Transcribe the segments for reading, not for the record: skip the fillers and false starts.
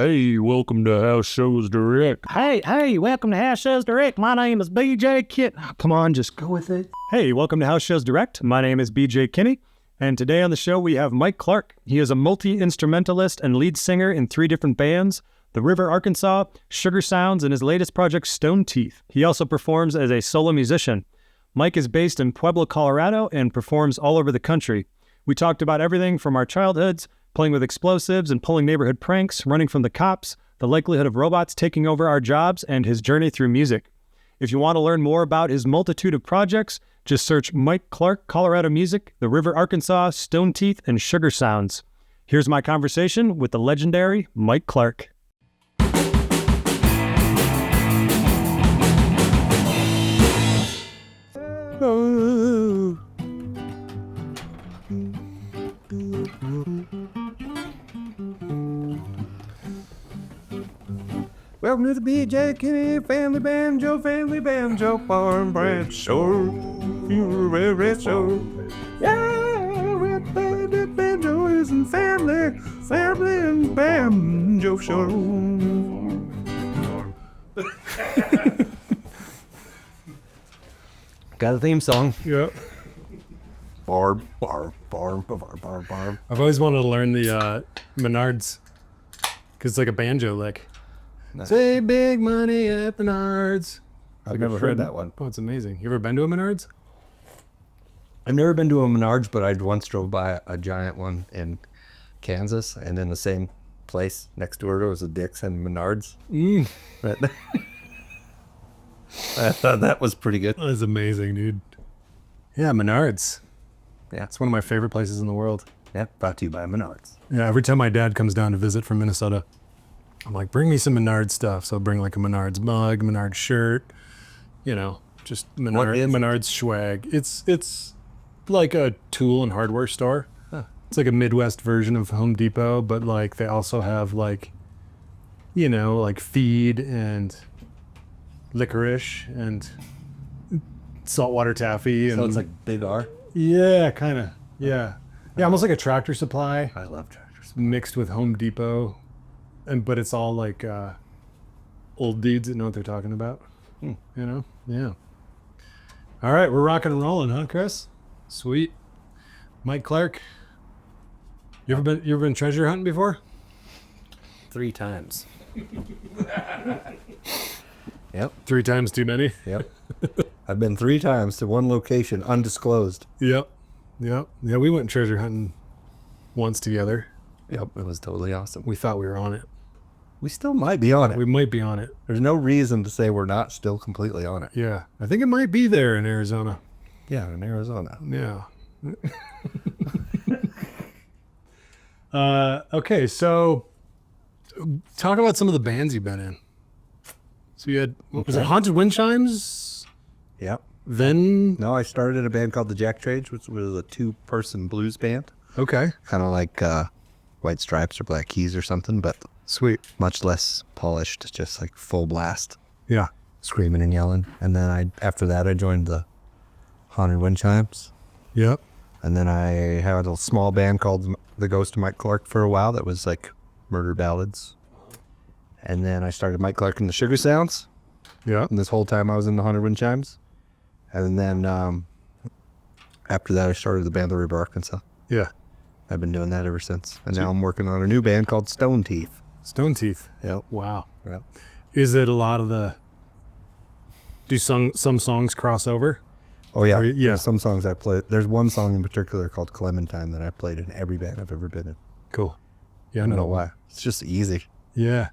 Hey, welcome to House Shows Direct. Hey, welcome to House Shows Direct. My name is BJ Kinney. Come on, just go with it. Hey, welcome to House Shows Direct. My name is BJ Kinney, and today on the show we have Mike Clark. He is a multi-instrumentalist and lead singer in 3 different bands, The River, Arkansas, Sugar Sounds, and his latest project, Stoneteeth. He also performs as a solo musician. Mike is based in Pueblo, Colorado, and performs all over the country. We talked about everything from our childhoods, playing with explosives and pulling neighborhood pranks, running from the cops, the likelihood of robots taking over our jobs, and his journey through music. If you want to learn more about his multitude of projects, just search Mike Clark, Colorado Music, The River, Arkansas, Stoneteeth, and Sugar Sounds. Here's my conversation with the legendary Mike Clark. Welcome to the BJ Kinney Family Banjo Farm Branch Show. Yeah, with the banjo is in family and banjo show. Got a theme song. Yep. Barb. I've always wanted to learn the Menards, because it's like a banjo lick. Nice. Say big money at Menards. I've never heard that one. Oh, it's amazing. You ever been to a Menards? I've never been to a Menards, but I once drove by a giant one in Kansas, and in the same place next door there was a Dick's and Menards. Right there. I thought that was pretty good. That's amazing, dude. Yeah, Menards. Yeah. It's one of my favorite places in the world. Yeah, brought to you by Menards. Yeah, every time my dad comes down to visit from Minnesota, I'm like, bring me some Menards stuff. So I'll bring like a Menards mug, Menards shirt, just Menards swag. It's like a tool and hardware store. Huh. It's like a Midwest version of Home Depot, but like they also have like feed and licorice and saltwater taffy. So And it's like Big R? yeah, kind of. Yeah. Yeah, almost like a Tractor Supply I love tractors. mixed with Home Depot. But it's all like old dudes that know what they're talking about. Yeah. All right, we're rocking and rolling, huh, Chris? Sweet. Mike Clark. You ever been treasure hunting before? 3 times. Yep. 3 times too many. Yep. I've been 3 times to one location, undisclosed. Yep. Yeah, we went treasure hunting once together. Yep, it was totally awesome. We thought we were on it. We still might be on it. We might be on it. There's no reason to say we're not still completely on it. Yeah, I think it might be there in Arizona. Yeah, in Arizona. Yeah. Okay, so talk about some of the bands you've been in. So you had, was it Haunted Wind Chimes? Yep. Then, No, I started in a band called the Jack Trades, which was a 2-person blues band. okay, Kind of like White Stripes or Black Keys or something, but sweet. much less polished, just like full blast, Yeah. screaming and yelling. And then after that, I joined the Haunted Wind Chimes. Yep. And then I had a small band called The Ghost of Mike Clark for a while that was like murder ballads. And then I started Mike Clark and the Sugar Sounds. Yeah. And this whole time I was in the Haunted Wind Chimes. And then after that, I started the band The River, Arkansas. Yeah. I've been doing that ever since. And now I'm working on a new band called Stoneteeth. Stoneteeth. Yep. Wow. Yep. Is it a lot of some songs cross over? Oh, yeah. Yeah. There's some songs I play. There's one song in particular called Clementine that I played in every band I've ever been in. Cool. Yeah, I don't know why. It's just easy. Yeah.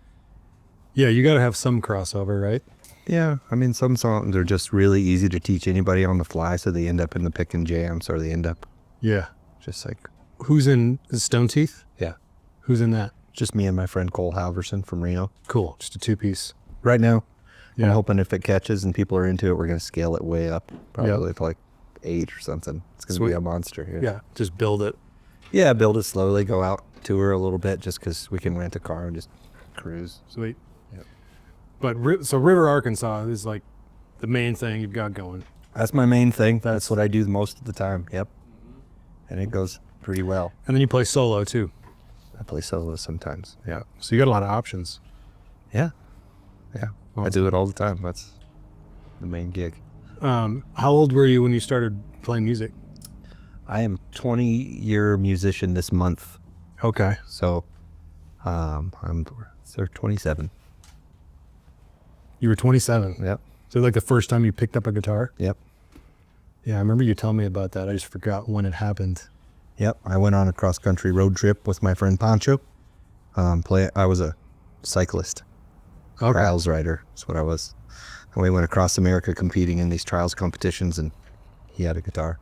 Yeah, you got to have some crossover, right? Yeah. I mean, some songs are just really easy to teach anybody on the fly, so they end up in the pick and jams, or they end up Yeah. just like, Who's in Stoneteeth? yeah, Who's in that? just me and my friend Cole Halverson from Reno. Cool. Just a 2-piece. Right now, Yeah. I'm hoping if it catches and people are into it, we're going to scale it way up, probably to like 8 or something. It's going to be Sweet. a monster. Yeah. Just build it. Yeah, build it slowly, go out, tour a little bit, just because we can rent a car and just cruise. Sweet. Yep. But so River, Arkansas is like the main thing you've got going. That's my main thing. That's what I do most of the time. Yep. And it goes pretty well. And then you play solo too. I play solos sometimes. Yeah. So you got a lot of options. Yeah. I do it all the time. That's the main gig. How old were you when you started playing music? I am 20-year musician this month. Okay. So I'm 27. You were 27. Yep. So like the first time you picked up a guitar? Yep. Yeah, I remember you telling me about that. I just forgot when it happened. Yep. I went on a cross-country road trip with my friend Pancho. I was a cyclist. Okay. Trials rider. That's what I was. And we went across America competing in these trials competitions, and he had a guitar.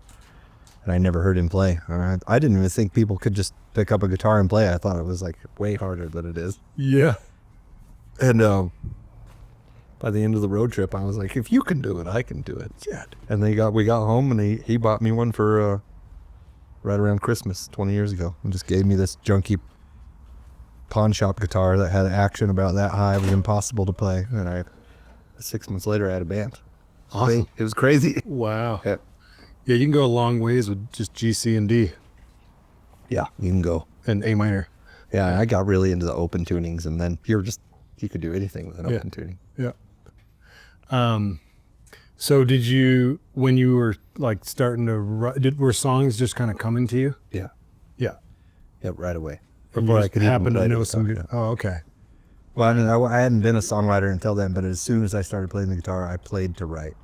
And I never heard him play. I didn't even think people could just pick up a guitar and play. I thought it was like way harder than it is. Yeah. And by the end of the road trip, I was like, if you can do it, I can do it. Yeah. And we got home, and he bought me one for right around Christmas 20 years ago, and just gave me this junky pawn shop guitar that had action about that high. It was impossible to play. And 6 months later, I had a band. Awesome. It was crazy. Wow. Yeah. Yeah, you can go a long ways with just G, C, and D. Yeah, you can go. And A minor. Yeah, I got really into the open tunings, and then you could do anything with an open tuning. Yeah. So did you, when you were like starting to write, were songs just kind of coming to you? Yeah. Yeah. Yeah, right away. And Before you I just could even happen to play know the some guitar, good. Oh, okay. Well, I hadn't been a songwriter until then, but as soon as I started playing the guitar, I played to write.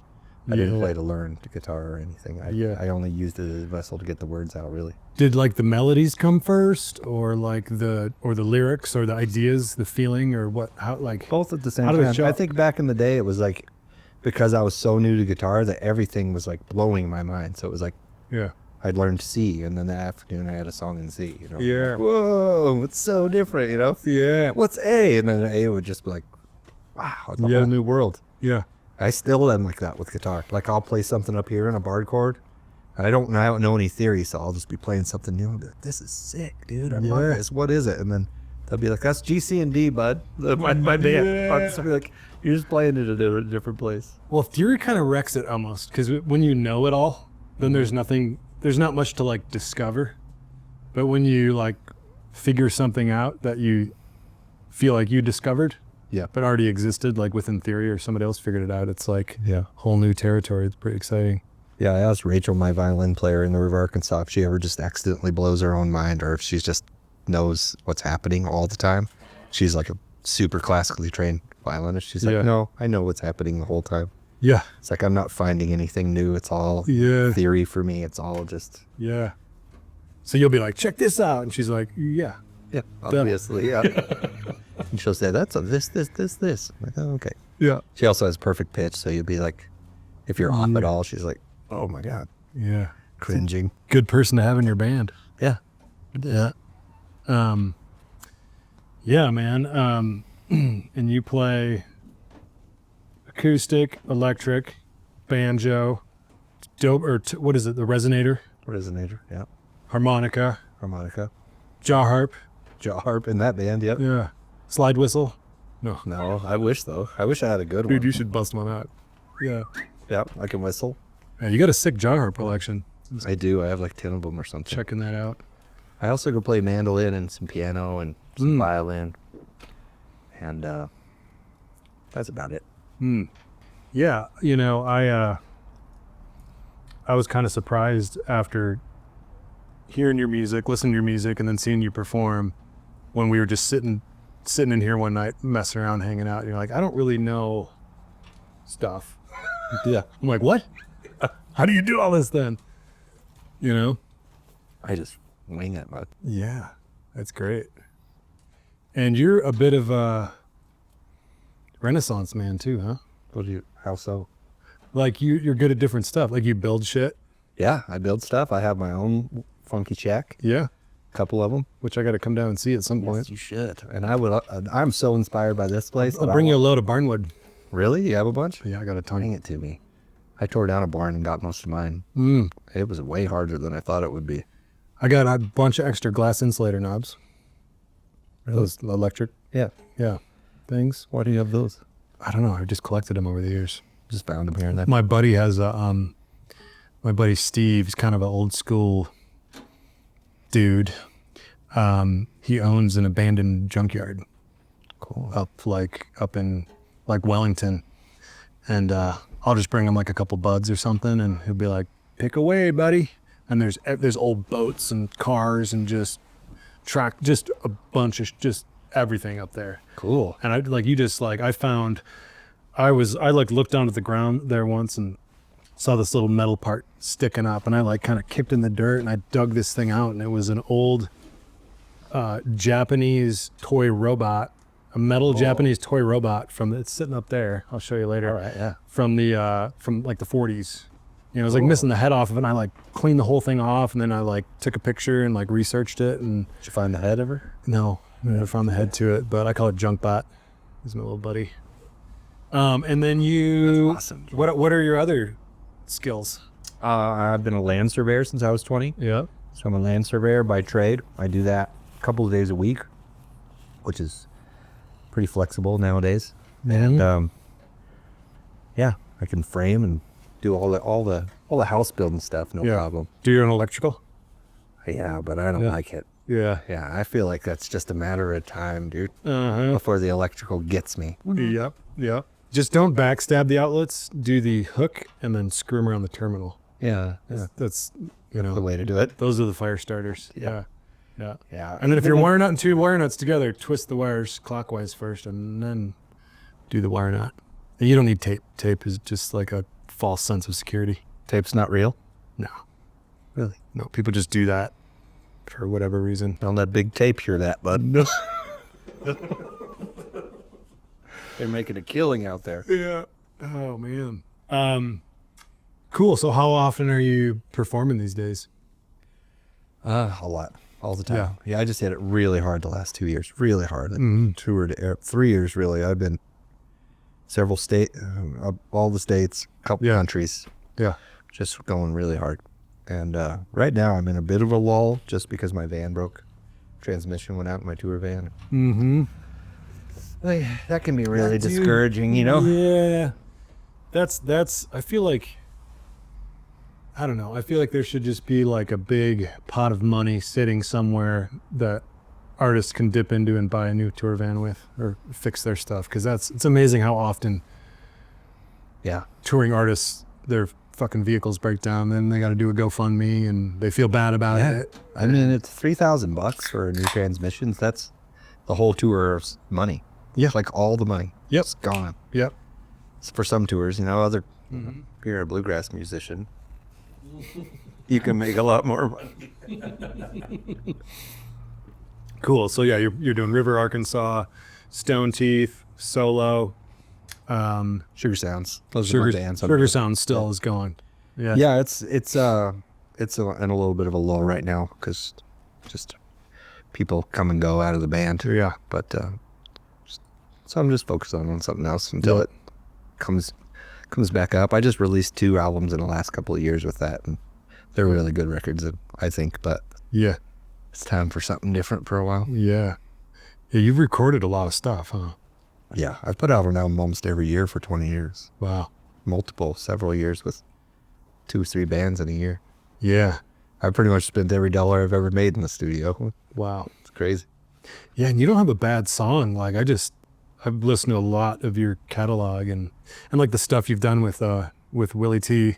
I didn't play to learn the guitar or anything. I only used it as a vessel to get the words out, really. Did like the melodies come first, or like the lyrics, or the ideas, the feeling, or what? How like Both at the same How did it time. show I up? think back in the day, it was like, because I was so new to guitar, that everything was like blowing my mind. So it was like, yeah. I'd learned C, and then that afternoon I had a song in C, you know? Yeah. Like, whoa, it's so different, you know? Yeah. What's A? And then A would just be like, wow, it's a Yeah. whole new world. Yeah. I still am like that with guitar. Like I'll play something up here in a barred chord. I don't know any theory, so I'll just be playing something new and be like, this is sick, dude. I love this. What is it? And then they'll be like, that's G, C, and D, bud. My band. Yeah. I'll just be like, you're just playing it at a different place. Well, theory kind of wrecks it almost, because when you know it all, then there's not much to like discover. But when you like figure something out that you feel like you discovered, Yeah. but already existed, like within theory, or somebody else figured it out, it's like Yeah. whole new territory. It's pretty exciting. Yeah, I asked Rachel, my violin player in the River Arkansas, if she ever just accidentally blows her own mind or if she just knows what's happening all the time. She's like a super classically trained violinist. She's like, Yeah. no, I know what's happening the whole time. Yeah. It's like, I'm not finding anything new. It's all Yeah. theory for me. It's all just, Yeah. So you'll be like, check this out. And she's like, yeah. yeah, obviously, yeah. And she'll say, that's a this. I'm like, oh, okay. Yeah. She also has perfect pitch. So you'll be like, if you're off at all, she's like, oh my God, Yeah. cringing. Good person to have in your band. Yeah. Yeah. Yeah, man. And you play acoustic, electric, banjo, dope, or what is it? The resonator, Resonator, yeah. harmonica, Harmonica. jaw harp. Jaw harp in that band, yep. Yeah. Slide whistle. No. No, I wish though. I wish I had a good Dude, one. you should bust one out. Yeah. Yeah, I can whistle. Yeah, you got a sick jaw harp collection. I do. I have like 10 of them or something. Checking that out. I also go play mandolin and some piano and some violin. And that's about it. Yeah, you know, I was kind of surprised after hearing your music, listening to your music, and then seeing you perform when we were just sitting in here one night, messing around, hanging out. And you're like, I don't really know stuff. Yeah. I'm like, what? How do you do all this then? You know? I just wing it, bud. Yeah, that's great. And you're a bit of a Renaissance man too, huh? What do you, how so? Like you're good at different stuff. Like you build shit. Yeah, I build stuff. I have my own funky shack. Yeah. A couple of them. Which I got to come down and see at some point. Yes, you should. And I would, I'm so inspired by this place. I'll bring you a load of barnwood. Really? You have a bunch? Yeah, I got a ton. Bring it to me. I tore down a barn and got most of mine. It was way harder than I thought it would be. I got a bunch of extra glass insulator knobs. Those electric, Yeah. yeah, things. Why do you have those? I don't know. I just collected them over the years. Just found them here and there. My buddy has a, my buddy Steve, he's kind of an old school dude. He owns an abandoned junkyard. Cool. Up in like Wellington. And I'll just bring him like a couple buds or something, and he'll be like, pick away, buddy. And there's old boats and cars and just a bunch of just everything up there. Cool. And I looked down at the ground there once and saw this little metal part sticking up, and I like kind of kicked in the dirt and I dug this thing out, and it was an old Japanese toy robot, a metal Japanese toy robot it's sitting up there. I'll show you later. All right, yeah. From like the 40s. You know, it was like missing the head off of it, and I like cleaned the whole thing off, and then I like took a picture and like researched it. And Did you find the head ever? no, I never found the head to it, but I call it Junkbot. He's my little buddy. And then you, That's awesome. what are your other skills? I've been a land surveyor since I was 20. Yeah. So I'm a land surveyor by trade. I do that a couple of days a week, which is pretty flexible nowadays. And yeah, I can frame and do all the house building stuff, no problem. Do your own electrical? Yeah, but I don't like it. Yeah. Yeah, I feel like that's just a matter of time, dude, Uh-huh. before the electrical gets me. Yep. Just don't backstab the outlets. Do the hook and then screw them around the terminal. Yeah, That's, the way to do it. those are the fire starters. Yeah. Yeah. And then if you're wire nutting two wire nuts together, twist the wires clockwise first and then do the wire nut. And you don't need tape. Tape is just like a false sense of security. Tape's not real? No. Really? No, people just do that for whatever reason. Don't let big tape hear that, bud. No. They're making a killing out there. Yeah. Oh, man. Cool. So how often are you performing these days? A lot. All the time. Yeah, I just hit it really hard the last 2 years. Really hard. Toured 3 years, really. I've been several all the states, couple countries. Yeah. Just going really hard. And right now I'm in a bit of a lull just because my van broke. Transmission went out in my tour van. Mm-hmm. That can be really discouraging, you know? Yeah. That's, I feel like, I don't know. I feel like there should just be like a big pot of money sitting somewhere that artists can dip into and buy a new tour van with or fix their stuff. Cause it's amazing how often touring artists, their fucking vehicles break down, then they got to do a GoFundMe and they feel bad about it. I mean, it's $3,000 for a new transmissions. That's the whole tour's money. Yeah. Like all the money. Yep. It's gone. Yep. It's for some tours, you know, if you're a bluegrass musician, you can make a lot more money. Cool. So yeah, you're doing River, Arkansas, Stoneteeth, Solo, Sugar Sounds. Those are my bands. Sugar Sound still is going. Yeah. Yeah, it's in a little bit of a lull right now because just people come and go out of the band. Yeah. But so I'm just focused on something else until it comes back up. I just released 2 albums in the last couple of years with that, and they're really good records, I think. But Yeah. it's time for something different for a while. Yeah. Yeah. You've recorded a lot of stuff, huh? Yeah, I've put out an album almost every year for 20 years. Wow. Several years with 2 or 3 bands in a year. Yeah. I've pretty much spent every dollar I've ever made in the studio. Wow. It's crazy. Yeah. And you don't have a bad song. Like I've listened to a lot of your catalog and like the stuff you've done with Willie T.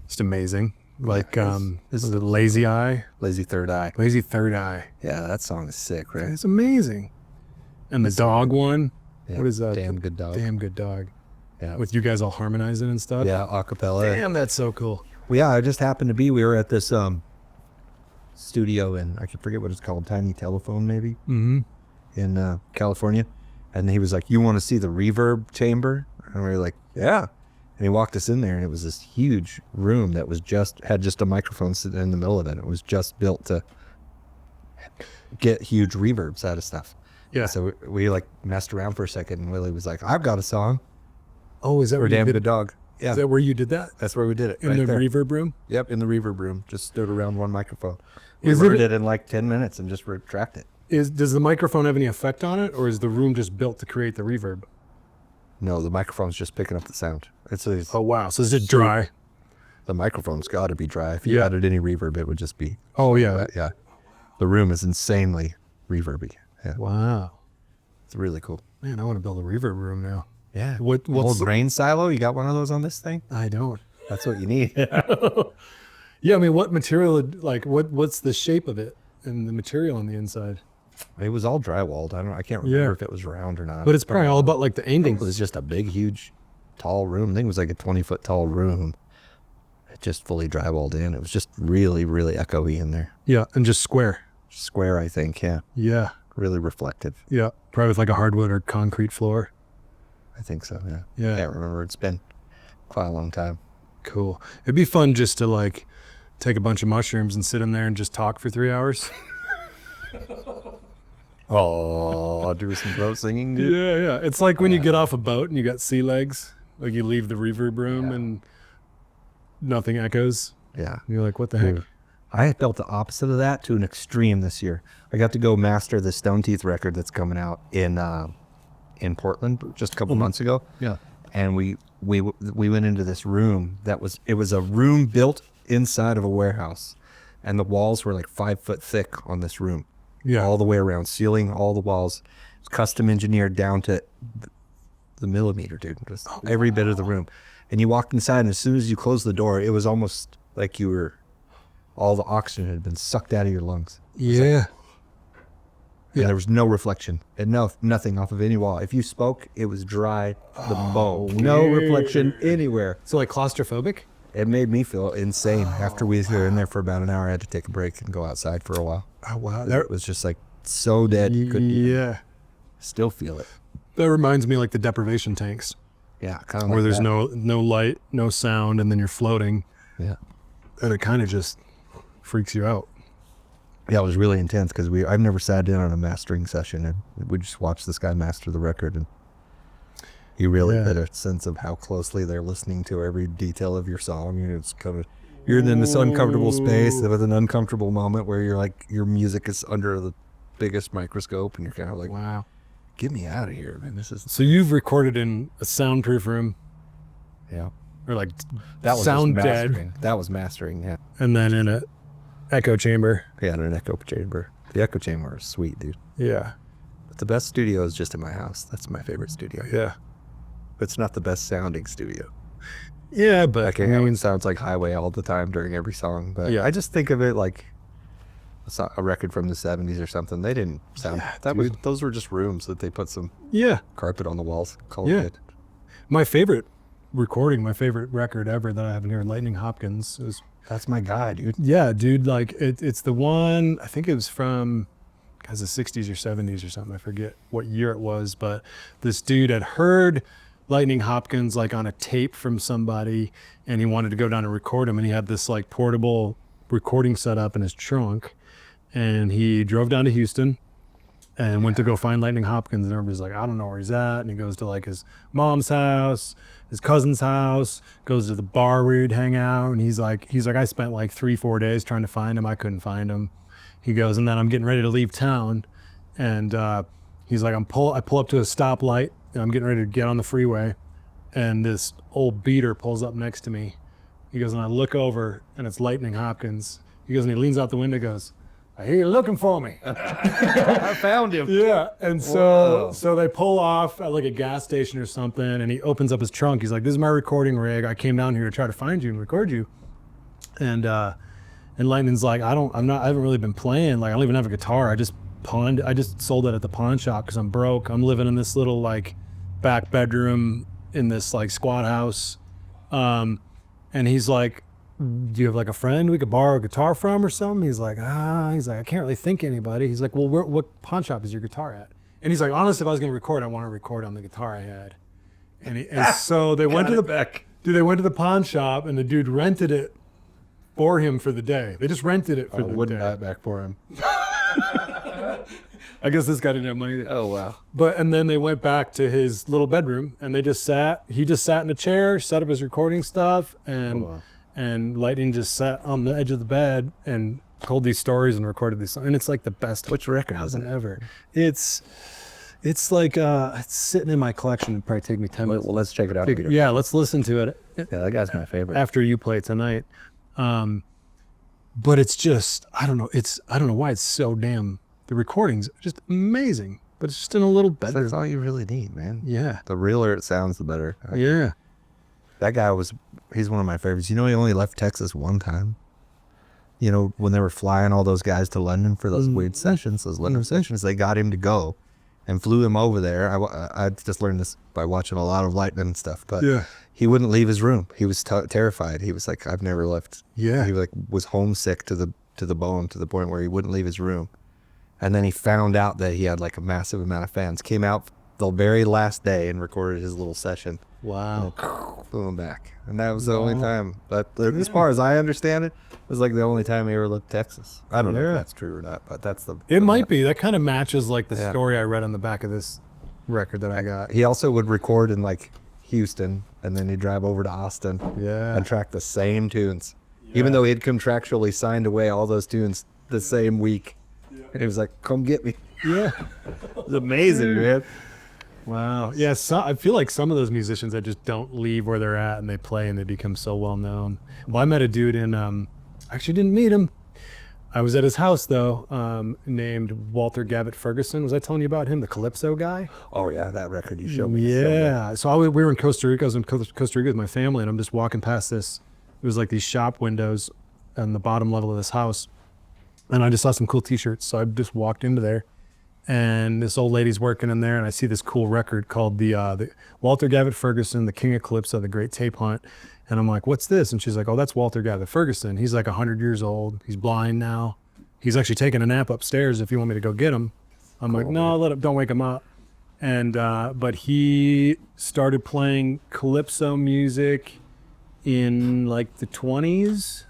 Just amazing. Like, is it Lazy Eye? Lazy Third Eye. Lazy Third Eye. Yeah, that song is sick, right? It's amazing. And the dog one. Yeah, What is that? Damn Good Dog. Damn Good Dog. Yeah. With you guys all harmonizing and stuff. Yeah, acapella. Damn, that's so cool. Well, yeah, I just happened to be, we were at this studio in, I can forget what it's called, Tiny Telephone maybe, in California. And he was like, you want to see the reverb chamber? And we were like, yeah. And he walked us in there, and it was this huge room that was had just a microphone sitting in the middle of it. It was just built to get huge reverbs out of stuff. Yeah. So we like messed around for a second, and Willie was like, I've got a song. Oh, is that For where you Damn did Good Dog. Yeah. Is that where you did that? That's where we did it. In right the there. reverb room? Yep, in the reverb room. Just stood around one microphone. We Is recorded it- it in like 10 minutes and just retract it. Does the microphone have any effect on it, or is the room just built to create the reverb? No, the microphone's just picking up the sound. Oh wow! So is it dry? The microphone's got to be dry. If you Yeah. added any reverb, it would just be. Oh yeah. But yeah. The room is insanely reverby. Yeah, Wow. it's really cool. Man, I want to build a reverb room now. Yeah. What's Old grain silo? You got one of those on this thing? I don't. That's what you need. Yeah, I mean, what material, like, what's the shape of it and the material on the inside? It was all drywalled. I can't remember Yeah. if it was round or not. But it's probably all about, like, the It angles. was just a big, huge, tall room. I think it was like a 20-foot tall room. It just fully drywalled in. It was just really, really echoey in there. Yeah, and just square. Square, I think. Yeah. Yeah, Really reflective. yeah. Probably with, like, a hardwood or concrete floor. I think so. Yeah. Yeah. I can't remember. It's been quite a long time. Cool. It'd be fun just to, like, take a bunch of mushrooms and sit in there and just talk for 3 hours. Oh, I'll do some throat singing, dude. Yeah, yeah. It's like when you get off a boat and you got sea legs. Like, you leave the reverb room and nothing echoes. Yeah. You're like, what the heck? I felt the opposite of that to an extreme this year. I got to go master the Stoneteeth record that's coming out in Portland just a couple months ago. Yeah. And we went into this room it was a room built inside of a warehouse, and the walls were like 5 foot thick on this room. Yeah. All the way around, ceiling, all the walls. It's custom engineered down to the millimeter, dude. Just every bit of the room. And you walked inside, and as soon as you closed the door, it was almost like all the oxygen had been sucked out of your lungs. Yeah. And there was no reflection and nothing off of any wall. If you spoke, it was dry to the bone. No reflection anywhere. So, like, claustrophobic? It made me feel insane. After we were in there for about an hour, I had to take a break and go outside for a while. Oh, wow. It was just like so dead. You couldn't Yeah. still feel it. That reminds me, like, the deprivation tanks, Yeah, kind of where like there's that. no light, no sound, and then you're floating, Yeah. and it kind of just freaks you out. Yeah, it was really intense because I've never sat in on a mastering session, and we just watched this guy master the record, and you really get a sense of how closely they're listening to every detail of your song. And it's kind of, you're in this uncomfortable space with an uncomfortable moment where you're like, your music is under the biggest microscope, and you're kind of like, Wow. get me out of here, man. This is So you've recorded in a soundproof room, yeah. or like That was sound just dead, mastering. That was mastering. Yeah. and then in a echo chamber. Yeah, in an echo chamber. The echo chamber is sweet, dude. Yeah. But the best studio is just in my house. That's my favorite studio. Yeah. It's not the best sounding studio. Yeah, but Like, I mean, it sounds like highway all the time during every song. But Yeah. I just think of it like a record from the 70s or something. They didn't sound those were just rooms that they put some yeah. carpet on the walls. Call it Yeah. good. My favorite record ever that I have in here, Lightning Hopkins, is That's my guy, dude. yeah, dude. Like it's the one. I think it was from, guys, the 60s or 70s or something. I forget what year it was, but this dude had heard Lightning Hopkins like on a tape from somebody, and he wanted to go down and record him, and he had this like portable recording set up in his trunk, and he drove down to Houston and went to go find Lightning Hopkins, and everybody's like, I don't know where he's at. And he goes to like his mom's house, his cousin's house, goes to the bar where he'd hang out, and he's like, I spent like 3-4 days trying to find him. I couldn't find him. He goes, and then I'm getting ready to leave town, and he's like, I pull up to a stoplight, and I'm getting ready to get on the freeway, and this old beater pulls up next to me. He goes, and I look over, and it's Lightning Hopkins. He goes, and he leans out the window and goes, I hear you looking for me. I found him. Yeah, and so they pull off at like a gas station or something, and he opens up his trunk. He's like, "This is my recording rig. I came down here to try to find you and record you." And Lightning's like, I haven't really been playing. Like, I don't even have a guitar. I just sold it at the pawn shop because I'm broke. I'm living in this little like back bedroom in this like squat house, and he's like, do you have like a friend we could borrow a guitar from or something? He's like, I can't really think of anybody. He's like, well, what pawn shop is your guitar at? And he's like, honestly, if I was going to record, I want to record on the guitar I had. And so they went to the pawn shop, and the dude rented it for him for the day. They just rented it for the Wouldn't day. buy it back for him. I guess this guy didn't have money. Oh, wow. And then they went back to his little bedroom, and he just sat in a chair, set up his recording stuff, and wow. and Lightning just sat on the edge of the bed and told these stories and recorded these songs. And it's like the best Which record is it? ever. It's like it's sitting in my collection. It'd probably take me 10 minutes. Well, let's check it out. Yeah, let's listen to it Yeah, that guy's my favorite. after you play tonight. but it's just, I don't know why it's so damn, the recording's just amazing, but it's just in a little That's better. all you really need, man. Yeah. The realer it sounds, the better. Yeah. That guy he's one of my favorites. You know, he only left Texas one time. You know, when they were flying all those guys to London for those weird sessions, those London sessions, they got him to go and flew him over there. I just learned this by watching a lot of Lightning and stuff, but he wouldn't leave his room. He was terrified. He was like, I've never left. Yeah. He was homesick to the bone, to the point where he wouldn't leave his room. And then he found out that he had like a massive amount of fans. Came out the very last day and recorded his little session. Wow. Flew him back. And that was the only time. But as far as I understand it, it was like the only time he ever left Texas. I don't know if that's true or not, but that's It might be. That kind of matches like the story I read on the back of this record that I got. He also would record in like Houston, and then he'd drive over to Austin and track the same tunes. Even though he'd contractually signed away all those tunes the same week. And he was like, come get me. Yeah. It's amazing, man. Wow. Yeah, I feel like some of those musicians that just don't leave where they're at and they play and they become so well known. Well, I met a dude in, actually didn't meet him. I was at his house though, named Walter Gavitt Ferguson. Was I telling you about him, the Calypso guy? Oh yeah, that record you showed me. Yeah. So we were in Costa Rica. I was in Costa Rica with my family, and I'm just walking past this. It was like these shop windows on the bottom level of this house. And I just saw some cool t-shirts. So I just walked into there, and this old lady's working in there, and I see this cool record called the Walter Gavitt Ferguson, The King of Calypso, The Great Tape Hunt. And I'm like, what's this? And she's like, oh, that's Walter Gavitt Ferguson. He's like 100 years old. He's blind now. He's actually taking a nap upstairs if you want me to go get him. I'm like, no, don't wake him up. And but he started playing Calypso music in like the 20s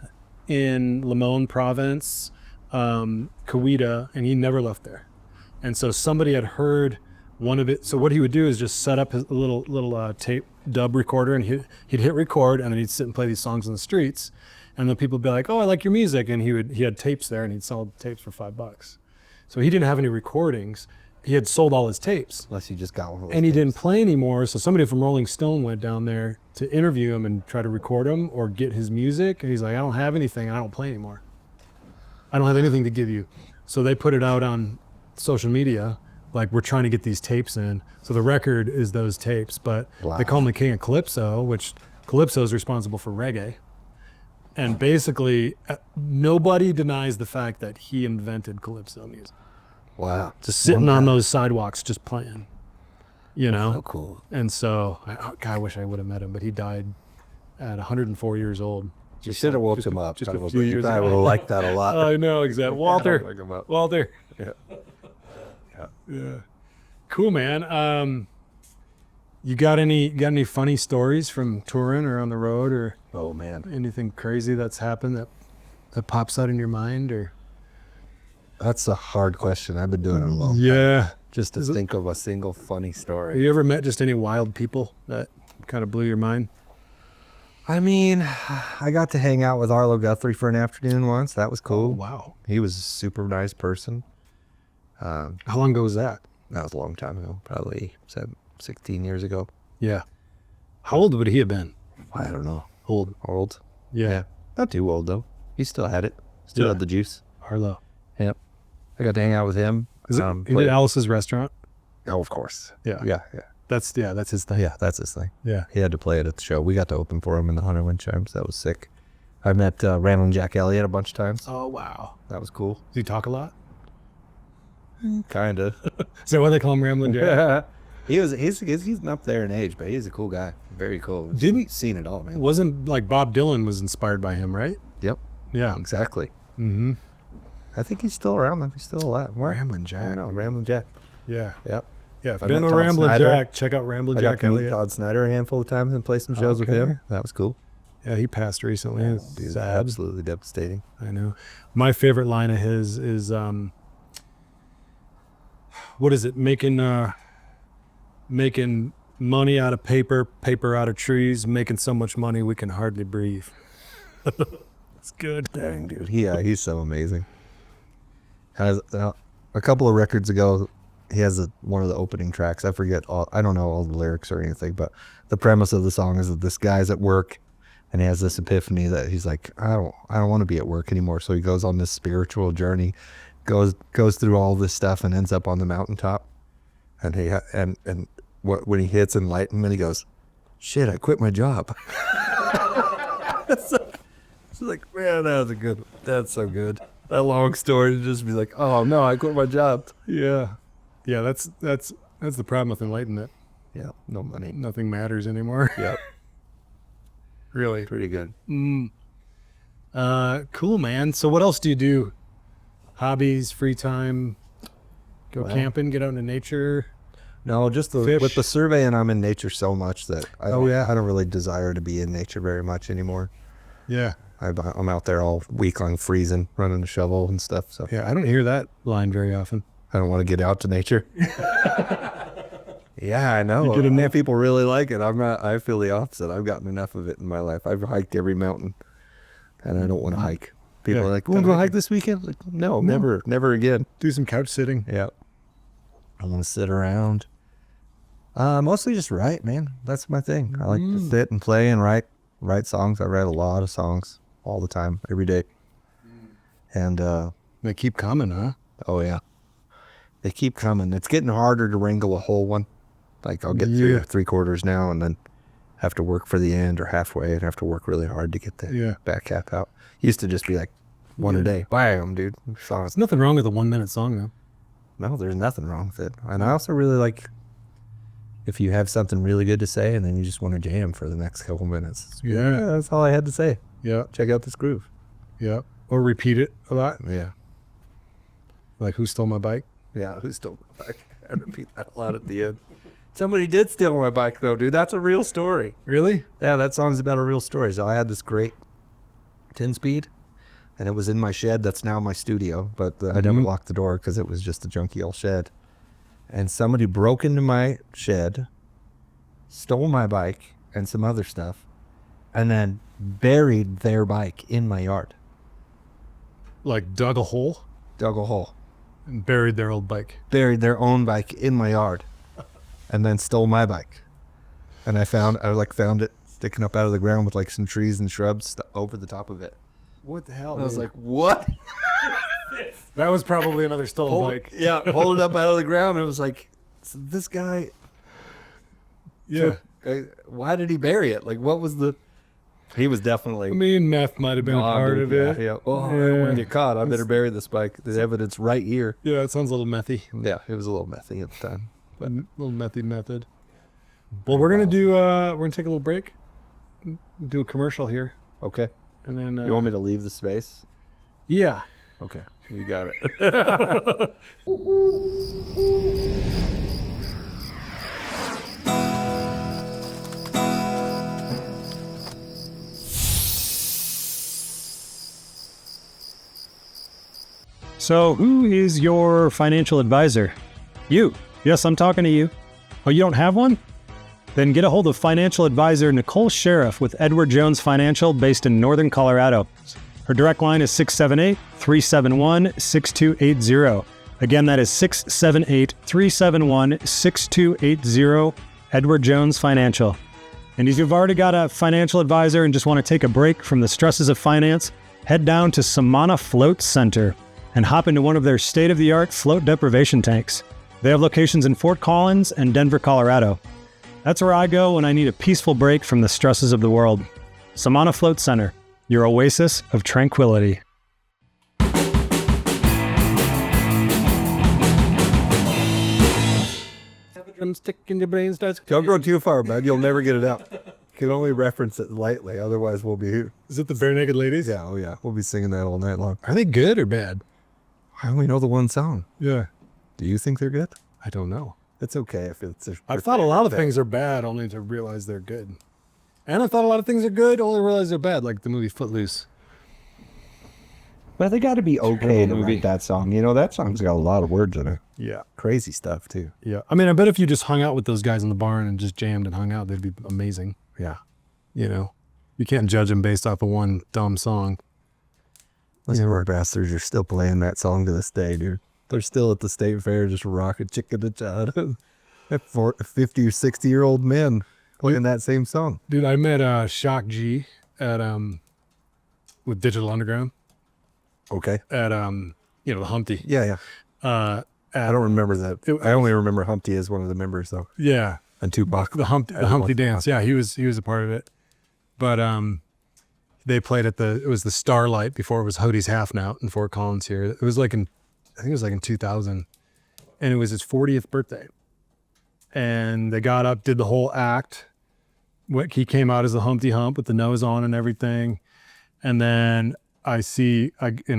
in Limon province, Coweta, and he never left there. And so somebody had heard one of it. So what he would do is just set up his little tape dub recorder, and he'd hit record, and then he'd sit and play these songs in the streets. And then people would be like, oh, I like your music. And he had tapes there, and he'd sell tapes for $5. So he didn't have any recordings. He had sold all his tapes. Unless you just got one of those And he tapes. didn't play anymore. So somebody from Rolling Stone went down there to interview him and try to record him or get his music. And he's like, I don't have anything. I don't play anymore. I don't have anything to give you. So they put it out on social media, like, we're trying to get these tapes in. So the record is those tapes, but they call him the King of Calypso, which Calypso is responsible for reggae. And basically, nobody denies the fact that he invented Calypso music. Wow. Just sitting on those sidewalks, just playing, you know? So cool. And so, God, I wish I would have met him, but he died at 104 years old. You should have woke him up. Just a few years I ago. would have liked that a lot. I know, exactly. Walter. Wake him up. Walter. Yeah. Yeah. Cool, man. You got any funny stories from touring or on the road, or Oh man. anything crazy that's happened that pops out in your mind, or? That's a hard question. I've been doing it a long time. Yeah. Just to think of a single funny story. Have you ever met just any wild people that kind of blew your mind? I mean, I got to hang out with Arlo Guthrie for an afternoon once. That was cool. Oh, wow. He was a super nice person. How long ago was that? That was a long time ago, probably 16 years ago. Yeah. How old would he have been? I don't know. Old. Yeah. Yeah. Not too old, though. He still had it. Still had the juice. Arlo. Yep. I got to hang out with him. Is it he did Alice's restaurant? Oh, of course. Yeah. Yeah. That's his thing. Yeah, that's his thing. Yeah. He had to play it at the show. We got to open for him in the Hunter Wind Chimes. That was sick. I met Ramblin' Jack Elliott a bunch of times. Oh, wow. That was cool. Does he talk a lot? Kind of. Is that why they call him Ramblin' Jack? He's up there in age, but he's a cool guy. Very cool. Seen it all, man. Wasn't like Bob Dylan was inspired by him, right? Yep. Yeah. Exactly. Mm-hmm. I think he's still around. He's still alive. Ramblin' I Jack. know, Ramblin' Jack. Yeah. Yep. Yeah. If I you don't met know Todd Ramblin' Snyder. Jack, check out Ramblin' I got Jack to meet Elliott. Todd Snyder a handful of times and play some shows with Okay. him. That was cool. Yeah, he passed recently. It's Dude, sad. absolutely devastating. I know. My favorite line of his is, what is it? Making money out of paper out of trees, making so much money we can hardly breathe. It's good. Dang, dude. He's so amazing. Has a couple of records ago, he has one of the opening tracks. I forget I don't know all the lyrics or anything, but the premise of the song is that this guy's at work And he has this epiphany that he's like, I don't want to be at work anymore. So he goes on this spiritual journey, goes through all this stuff and ends up on the mountaintop. And when he hits enlightenment, he goes, shit, I quit my job. It's like, man, that's so good. That long story to just be like, oh no, I quit my job. Yeah. Yeah, that's the problem with enlightenment. Yeah, no money. Nothing matters anymore. Yep. Really. Pretty good. Cool, man. So what else do you do? Hobbies, free time, go camping, get out into nature? No, just Fish. with the surveying, I'm in nature so much that I Oh, yeah. don't really desire to be in nature very much anymore. Yeah. I'm out there all week long freezing, running a shovel and stuff. So Yeah, I don't hear that line very often. I don't want to get out to nature. Yeah, I know. You get enough- People really like it. I'm not. I feel the opposite. I've gotten enough of it in my life. I've hiked every mountain, and I don't want to hike. People Yeah, are like, "Want to go hike this weekend?" Like, no, never again. Do some couch sitting. Yeah, I want to sit around. Mostly just write, man. That's my thing. I like to sit and play and write songs. I write a lot of songs all the time, every day. And They keep coming, huh? oh yeah, they keep coming. It's getting harder to wrangle a whole one. Like I'll get through 3/4 now, and then have to work for the end or halfway, and have to work really hard to get the back half out. Used to just be like one a day. Bam, dude. Songs. There's nothing wrong with a 1 minute song, though. No, there's nothing wrong with it. And I also really like if you have something really good to say, and then you just want to jam for the next couple minutes. Yeah. That's all I had to say. Yeah. Check out this groove. Yeah. Or repeat it a lot. Yeah. Like, who stole my bike? Yeah, who stole my bike? I repeat that a lot at the end. Somebody did steal my bike, though, dude. That's a real story. Really? Yeah, that song's about a real story. So I had this great 10-speed, and it was in my shed. That's now my studio, but I never locked the door because it was just a junky old shed. And somebody broke into my shed, stole my bike and some other stuff, and then buried their bike in my yard. Like, dug a hole Dug a hole. and buried their old bike. Buried their own bike in my yard, and then stole my bike. And I found it sticking up out of the ground with like some trees and shrubs over the top of it. What the hell? And I was like, what? that was probably another stolen bike. Yeah, hold it up out of the ground. It was like, so this guy, Yeah. why did he bury it? Like, what was the... He was definitely... I mean, meth might have been a part of it. Yeah. Oh, I don't want to get caught. I better bury this bike. There's evidence right here. Yeah, it sounds a little methy. Yeah, it was a little messy at the time. But a little methy method. Well, we're gonna take a little break. Do a commercial here, Okay. and then You want me to leave the space? yeah. Okay. You got it. So, who is your financial advisor? You. Yes, I'm talking to you. Oh, you don't have one? Then get a hold of financial advisor Nicole Sherif with Edward Jones Financial based in Northern Colorado. Her direct line is 678-371-6280. Again, that is 678-371-6280, Edward Jones Financial. And if you've already got a financial advisor and just want to take a break from the stresses of finance, head down to Samana Float Center and hop into one of their state-of-the-art float deprivation tanks. They have locations in Fort Collins and Denver, Colorado. That's where I go when I need a peaceful break from the stresses of the world. Samana Float Center, your oasis of tranquility. Stick in your brain starts. Don't go too far, man. You'll never get it out. You can only reference it lightly. Otherwise, we'll be here. Is it the Bare Naked Ladies? Yeah, oh yeah. We'll be singing that all night long. Are they good or bad? I only know the one song. Yeah. Do you think they're good? I don't know. It's okay if it's... I've thought a lot of things are bad only to realize they're good. And I thought a lot of things are good only to realize they're bad, like the movie Footloose. But they got to be okay to write that song. You know, that song's got a lot of words in it. Yeah. Crazy stuff, too. Yeah. I mean, I bet if you just hung out with those guys in the barn and just jammed and hung out, they'd be amazing. Yeah. You know, you can't judge them based off of one dumb song. Those poor bastards are still playing that song to this day, dude. They're still at the state fair just rocking chicken to child. 50 or 60-year-old men playing that same song. Dude, I met Shock G at with Digital Underground Okay. at the Humpty. Yeah. Uh, I don't remember that. I only remember Humpty as one of the members, though. yeah, And Tupac. the Humpty Dance. Yeah, he was a part of it. But they played at it was the Starlight before it was Hodie's Half Now in Fort Collins here. It was I think it was in 2000, and it was his 40th birthday. And they got up, did the whole act. He came out as the Humpty Hump with the nose on and everything. And then and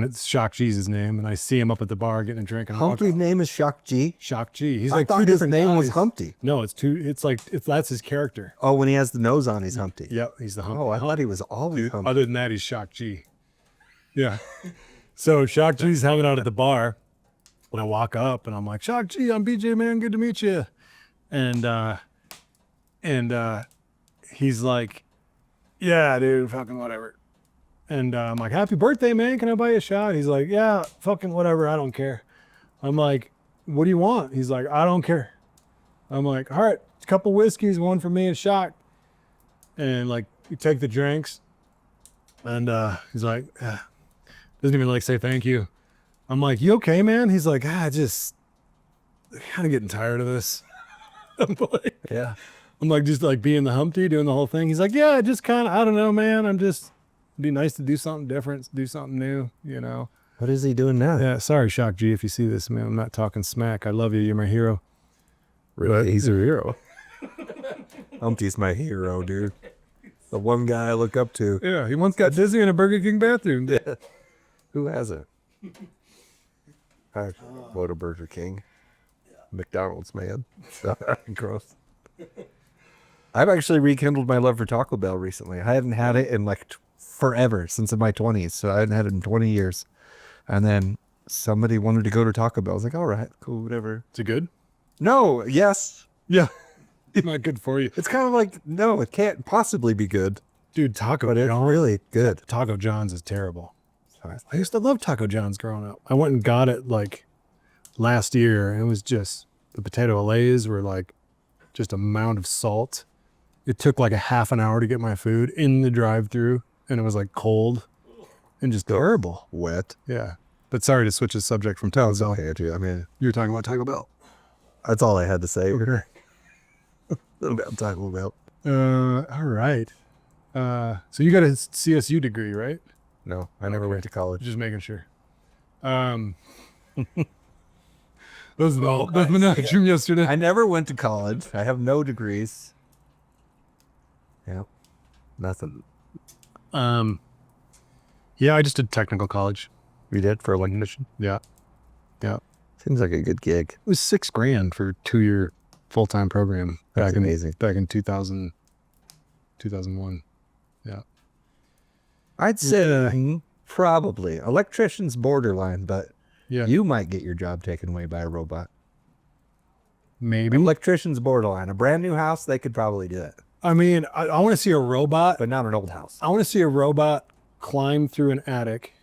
it's Shock G's name, and I see him up at the bar getting a drink. And Humpty's name is Shock G? Shock G. He's I like thought two his different name was guys. Humpty. No, that's his character. Oh, when he has the nose on, he's Humpty. Yep, he's the Humpty. Oh, I thought he was always Humpty. Other than that, he's Shock G. Yeah. So Shock G's hanging out at the bar. When I walk up and I'm like, Shock G, I'm BJ, man. Good to meet you. And he's like, yeah, dude, fucking whatever. And I'm like, happy birthday, man. Can I buy you a shot? He's like, yeah, fucking whatever. I don't care. I'm like, what do you want? He's like, I don't care. I'm like, all right, a couple whiskeys, one for me, a shot. And like, we take the drinks. And he's like, doesn't even say thank you. I'm like, you okay, man? He's like, just kind of getting tired of this. I'm like, Yeah. I'm like, just like being the Humpty, doing the whole thing. He's like, yeah, just kind of, I don't know, man. It'd be nice to do something different, do something new, What is he doing now? Yeah, sorry, Shock G, if you see this, man. I'm not talking smack. I love you. You're my hero. Really? He's a hero. Humpty's my hero, dude. The one guy I look up to. Yeah, he once got dizzy in a Burger King bathroom. Yeah. Who hasn't? I go to Burger King. McDonald's, man. Gross. I've actually rekindled my love for Taco Bell recently. I haven't had it in forever, since in my 20s. So I hadn't had it in 20 years. And then somebody wanted to go to Taco Bell. I was like, all right, cool, whatever. Is it good? No, yes. Yeah. It's not good for you. It's kind of like, no, it can't possibly be good. Dude, Taco But it's John's. really good. Taco John's is terrible. I used to love Taco John's growing up. I went and got it last year, and it was just, the potato allays were just a mound of salt. It took a half an hour to get my food in the drive-thru, and it was cold and just terrible. Wet. Yeah. But sorry to switch the subject from Taco Bell. Okay, too. I mean, You were talking about Taco Bell. that's all I had to say. About Taco Bell. All right. So you got a CSU degree, right? No, I never went to college. Just making sure. Those minutes from yesterday. I never went to college. I have no degrees. Yeah, nothing. Yeah, I just did technical college. We did for electrician. Yeah. Seems like a good gig. It was $6,000 for a 2-year full-time program. That's amazing. Back in 2000, 2001. Yeah. I'd say probably electrician's borderline, but Yeah. you might get your job taken away by a robot. Maybe. Electrician's borderline. A brand new house, they could probably do it, I mean, I want to see a robot. but not an old house. I want to see a robot climb through an attic,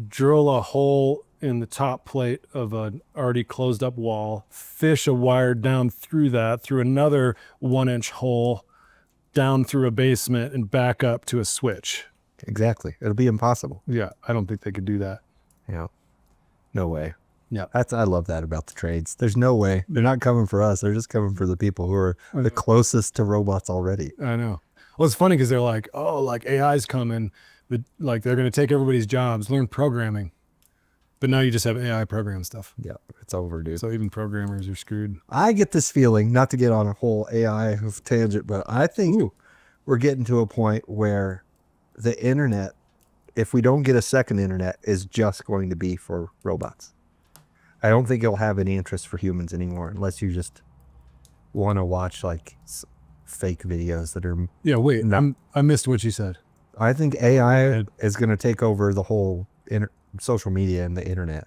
drill a hole in the top plate of an already closed up wall, fish a wire down through that, through another 1-inch hole, down through a basement and back up to a switch. Exactly. It'll be impossible. Yeah, I don't think they could do that. Yeah. No way. Yeah. I love that about the trades. There's no way. They're not coming for us. They're just coming for the people who are the closest to robots already. I know. Well, it's funny because they're like, oh, AI's coming, but they're going to take everybody's jobs, learn programming. But now you just have AI program stuff. Yeah, it's over, dude. So even programmers are screwed. I get this feeling, not to get on a whole AI tangent, but I think we're getting to a point where the internet, if we don't get a second internet, is just going to be for robots. I don't think it'll have any interest for humans anymore, unless you just want to watch fake videos that are. Yeah, wait, I missed what you said. I think AI is going to take over the whole social media and the internet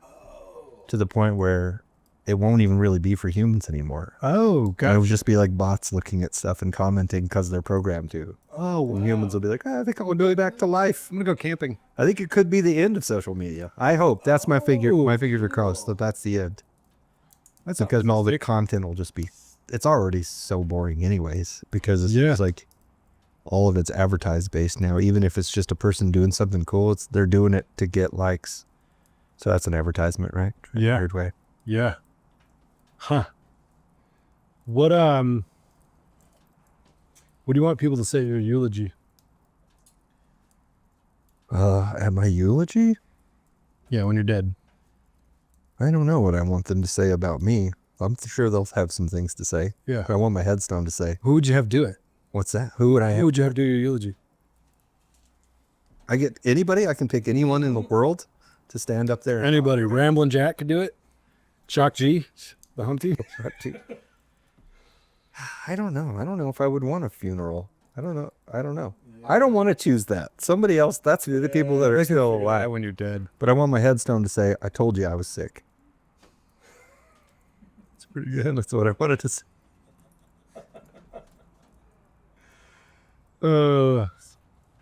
to the point where it won't even really be for humans anymore. Oh, It God. will just be bots looking at stuff and commenting because they're programmed to. Oh, And humans will be like, I think I'll go back to life. I'm going to go camping. I think it could be the end of social media. I hope. That's my figure. My fingers are crossed that that's the end. That's because all the content will just be, it's already so boring anyways, because it's just all of it's advertised based now. Even if it's just a person doing something cool, they're doing it to get likes. So that's an advertisement, right? Yeah. Weird way. Yeah. Huh. What do you want people to say at your eulogy? At my eulogy? Yeah, when you're dead. I don't know what I want them to say about me. I'm sure they'll have some things to say. Yeah. I want my headstone to say. Who would you have do it? What's that? Who would I Who have? would you have do your eulogy? I get anybody. I can pick anyone in the world to stand up there. Anybody. Ramblin' Jack could do it. Shock G, the Humpty. I don't know. I don't know if I would want a funeral. I don't know. I don't want to choose that. Somebody else. That's the people that are still alive. When you're dead. But I want my headstone to say, "I told you I was sick." It's pretty good. That's what I wanted to say.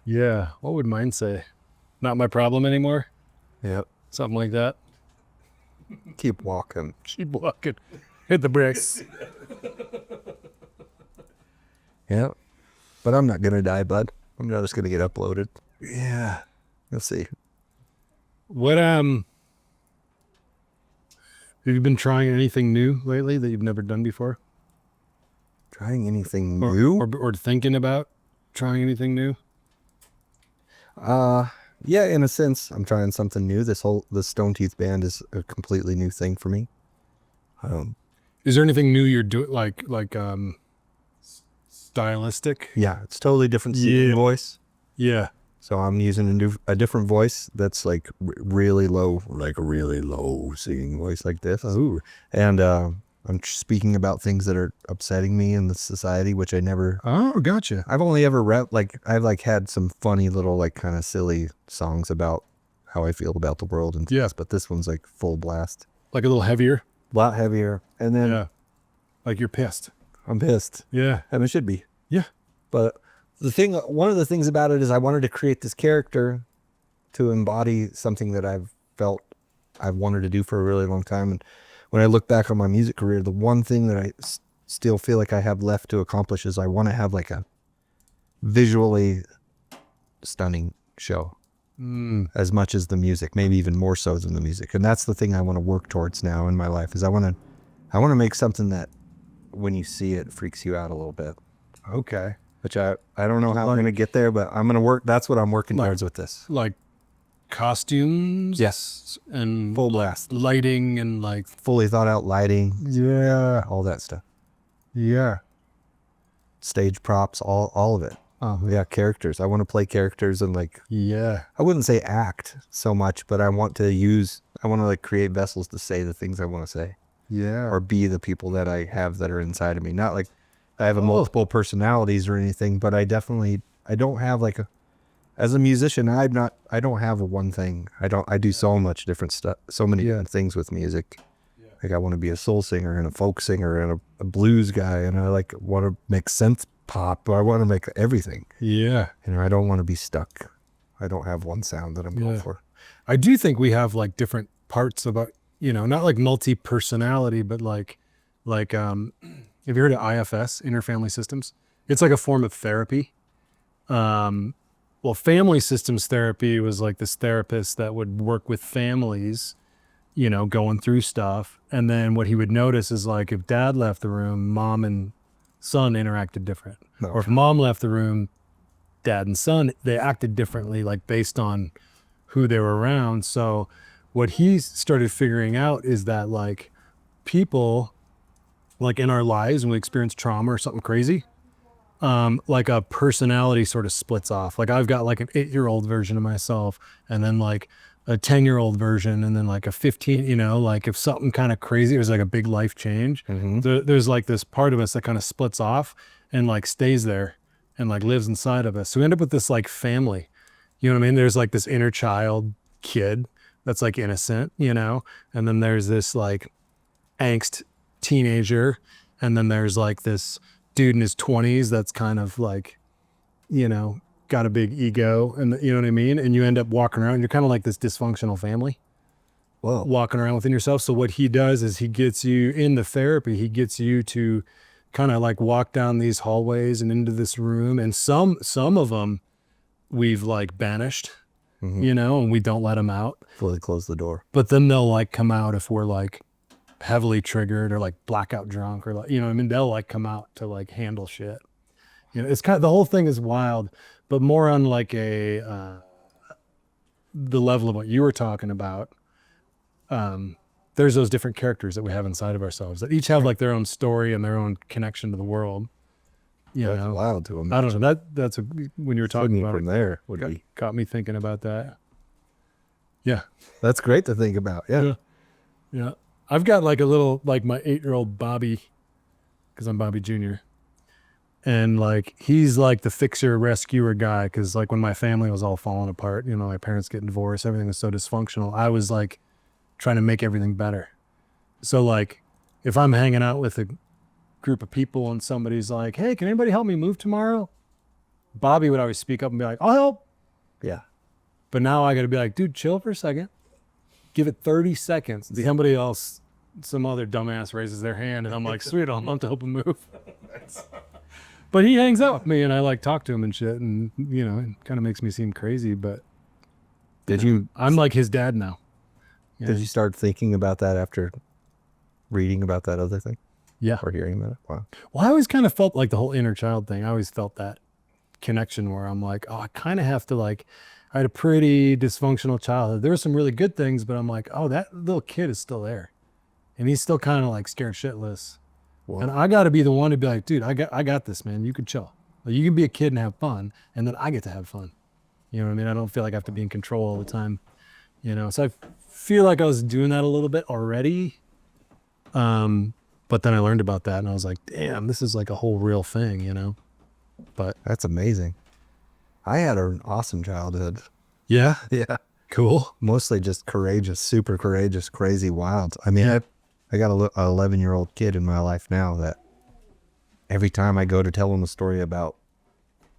Yeah. What would mine say? Not my problem anymore? Yep. Something like that. Keep walking. Keep walking. Hit the brakes. Yep. But I'm not gonna die, bud. I'm not just gonna get uploaded. Yeah. You'll see. What have you been trying anything new lately that you've never done before? Trying anything new? Or thinking about trying anything new? Yeah, in a sense, I'm trying something new. The Stoneteeth band is a completely new thing for me. Is there anything new you're doing, like stylistic? Yeah, it's totally different singing voice. Yeah. So I'm using a different voice that's like really low, like a really low singing voice like this. Ooh. And I'm speaking about things that are upsetting me in the society, which I never. Oh, gotcha. I've only ever I've had some funny little like kind of silly songs about how I feel about the world and things, Yeah. but this one's like full blast, Like a little heavier. a lot heavier. And then Yeah. Like you're pissed. I'm pissed, Yeah. and it should be. Yeah. But one of the things about it is I wanted to create this character to embody something that I've felt I've wanted to do for a really long time. And when I look back on my music career, the one thing that I still feel like I have left to accomplish is I want to have like a visually stunning show as much as the music, maybe even more so than the music. And that's the thing I want to work towards now in my life is I want to make something that when you see it freaks you out a little bit. Okay. Which I don't know how I'm going to get there, but I'm going to work. That's what I'm working towards with this. Like costumes? Yes. And Full blast. lighting and like. Fully thought out lighting, Yeah. all that stuff. Yeah. Stage props, all of it. Yeah, characters. I want to play characters and like, Yeah. I wouldn't say act so much, but I want to like create vessels to say the things I want to say Yeah. or be the people that I have that are inside of me. Not like I have multiple personalities or anything, but I don't have like as a musician, I don't have a one thing. I do so much different stuff, so many different things with music. Like I want to be a soul singer and a folk singer and a blues guy, and I like want to make synth pop, or I want to make everything. Yeah. I don't want to be stuck. I don't have one sound that I'm going for. I do think we have like different parts about, not like multi-personality, but like, have you heard of IFS, Interfamily Systems? It's like a form of therapy. Well, family systems therapy was like this therapist that would work with families, going through stuff. And then what he would notice is like if dad left the room, mom and son interacted different. No. Or if mom left the room, dad and son, they acted differently, like based on who they were around. So what he started figuring out is that like people like in our lives when we experience trauma or something crazy, like a personality sort of splits off. Like I've got like an 8-year-old version of myself and then like a 10-year-old version and then like a 15, like if something kind of crazy, it was like a big life change. There's like this part of us that kind of splits off and like stays there and like lives inside of us. So we end up with this like family, you know what I mean? There's like this inner child kid that's like innocent, and then there's this like angst teenager. And then there's like this dude in his 20s that's kind of like, got a big ego and you know what I mean? And you end up walking around, you're kind of like this dysfunctional family. Whoa. Walking around within yourself. So what he does is he gets you in the therapy, he gets you to kind of like walk down these hallways and into this room, and some of them we've like banished, you know, and we don't let them out. Fully close the door. But then they'll like come out if we're like heavily triggered or like blackout drunk or like, you know, I mean, they'll like come out to like handle shit. You know, it's kind of, the whole thing is wild, but more on like the level of what you were talking about. There's those different characters that we have inside of ourselves that each have like their own story and their own connection to the world. You That's know, wild to him. I don't know. That's when you were talking about from it, there would be. got me thinking about that. Yeah. That's great to think about. Yeah. Yeah. I've got like a little, like my 8-year-old Bobby, because I'm Bobby Jr. And like, he's like the fixer rescuer guy. Cause like when my family was all falling apart, you know, my parents getting divorced, everything was so dysfunctional. I was like trying to make everything better. So like, if I'm hanging out with a group of people and somebody's like, hey, can anybody help me move tomorrow? Bobby would always speak up and be like, I'll help. Yeah. But now I got to be like, dude, chill for a second. Give it 30 seconds. Somebody else, some other dumbass raises their hand, and I'm like, sweet, I'll have to help him move. But he hangs out with me, and I like talk to him and shit, and you know, it kind of makes me seem crazy. But I'm like his dad now. Yeah. Did you start thinking about that after reading about that other thing? Yeah. Or hearing about it? Wow. Well, I always kind of felt like the whole inner child thing. I always felt that connection where I'm like, oh, I kind of have to like. I had a pretty dysfunctional childhood. There were some really good things, but I'm like, oh, that little kid is still there. And he's still kind of like scared shitless. Wow. And I got to be the one to be like, dude, I got this, man. You can chill. Like, you can be a kid and have fun, and then I get to have fun. You know what I mean? I don't feel like I have to be in control all the time. You know, so I feel like I was doing that a little bit already. But then I learned about that, and I was like, damn, this is like a whole real thing, you know? But that's amazing. I had an awesome childhood. Yeah? Yeah. Cool. Mostly just courageous, super courageous, crazy, wild. I mean, I got a 11-year-old kid in my life now that every time I go to tell him a story about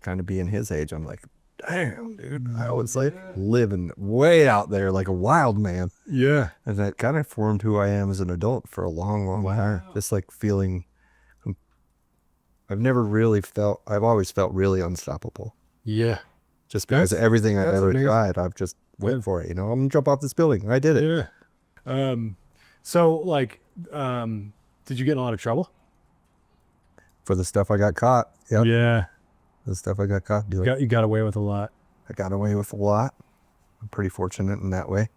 kind of being his age, I'm like, damn, dude, I was like living way out there like a wild man. Yeah. And that kind of formed who I am as an adult for a long, long time. Just like feeling, I've always felt really unstoppable. Yeah. Just because everything I've ever tried, I've just went for it. You know, I'm gonna jump off this building. I did it. Yeah. So like, did you get in a lot of trouble? For the stuff I got caught. Yep. Yeah. The stuff I got caught doing. You got away with a lot. I got away with a lot. I'm pretty fortunate in that way.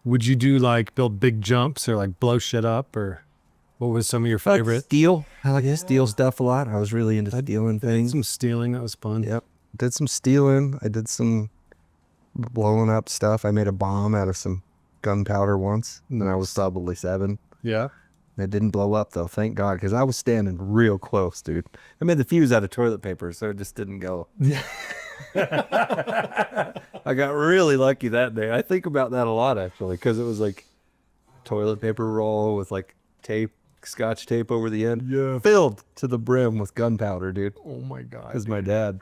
Would you do like build big jumps or like blow shit up, or what was some of your favorite? Steal. I like to steal stuff a lot. I was really into stealing things. Some stealing. That was fun. Yep. Did some stealing. I did some blowing up stuff. I made a bomb out of some gunpowder once, and I was probably 7. Yeah. It didn't blow up though, thank God, because I was standing real close, dude. I made the fuse out of toilet paper, so it just didn't go. I got really lucky that day. I think about that a lot actually, because it was like toilet paper roll with like tape, scotch tape over the end, filled to the brim with gunpowder, dude. Oh my God. Because my dad.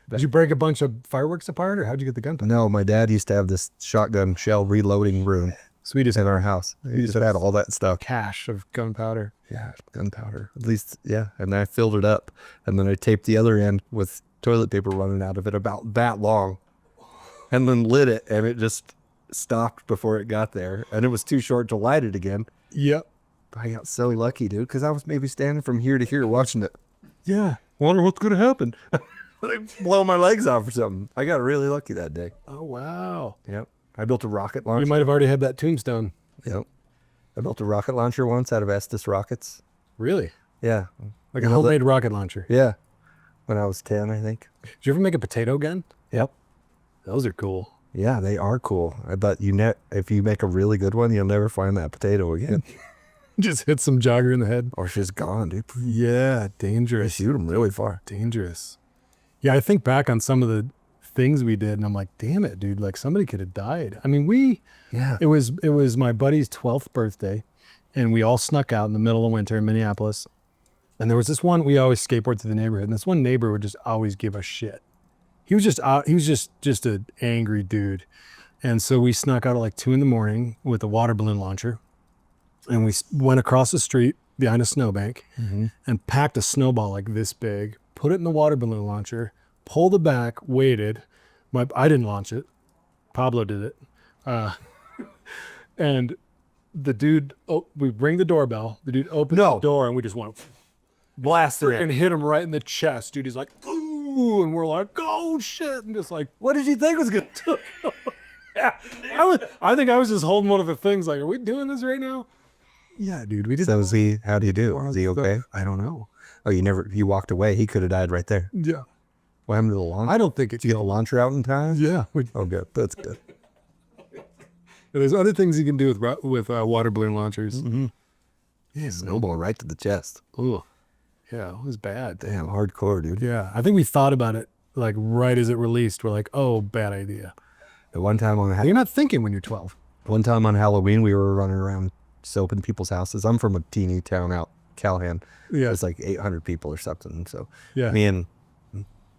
Did you break a bunch of fireworks apart, or how'd you get the gunpowder? No, my dad used to have this shotgun shell reloading room. Sweetest in our house. He just had all that stuff. Cache of gunpowder. Yeah, gunpowder. At least, yeah. And I filled it up, and then I taped the other end with toilet paper running out of it about that long, and then lit it, and it just stopped before it got there, and it was too short to light it again. Yep. I got so lucky, dude, because I was maybe standing from here to here watching it. Yeah. Wonder what's gonna happen. Blow my legs off or something. I got really lucky that day. Oh wow. Yep. I built a rocket launcher. You might have already had that tombstone. Yep. I built a rocket launcher once out of Estes rockets. Really? Yeah. Like a homemade rocket launcher. Yeah. When I was 10, I think. Did you ever make a potato gun? Yep. Those are cool. Yeah, they are cool. I bet if you make a really good one, you'll never find that potato again. Just hit some jogger in the head. Or she's gone, dude. Yeah, dangerous. You shoot them really far. Dangerous. Yeah, I think back on some of the things we did, and I'm like, damn it, dude, like somebody could have died. I mean, it was my buddy's 12th birthday, and we all snuck out in the middle of winter in Minneapolis. And there was this one, we always skateboard through the neighborhood, and this one neighbor would just always give us shit. He was just an angry dude. And so we snuck out at like 2 a.m. with a water balloon launcher, and we went across the street behind a snowbank and packed a snowball like this big, put it in the water balloon launcher, pulled it back, waited. I didn't launch it. Pablo did it. And the dude, we ring the doorbell. The dude opens the door and we just went Blasted and it. hit him right in the chest. Dude, he's like, ooh, and we're like, oh shit. And just like, What did you think was going to I think I was just holding one of the things like, are we doing this right now? Yeah, dude, we did. So how do you do? Was he okay? I don't know. Oh, you walked away. He could have died right there. Yeah. What happened to the launcher? I don't think it's. Did you get the launcher out in time? Yeah. Oh, good. That's good. There's other things you can do with water balloon launchers. Mm-hmm. Yeah. Snowball right to the chest. Ooh. Yeah, it was bad. Damn, hardcore, dude. Yeah, I think we thought about it like right as it released. We're like, oh, bad idea. The one time You're not thinking when you're 12. One time on Halloween, we were running around soaping people's houses. I'm from a teeny town out Callahan. Yeah. It's like 800 people or something. So Yeah. me and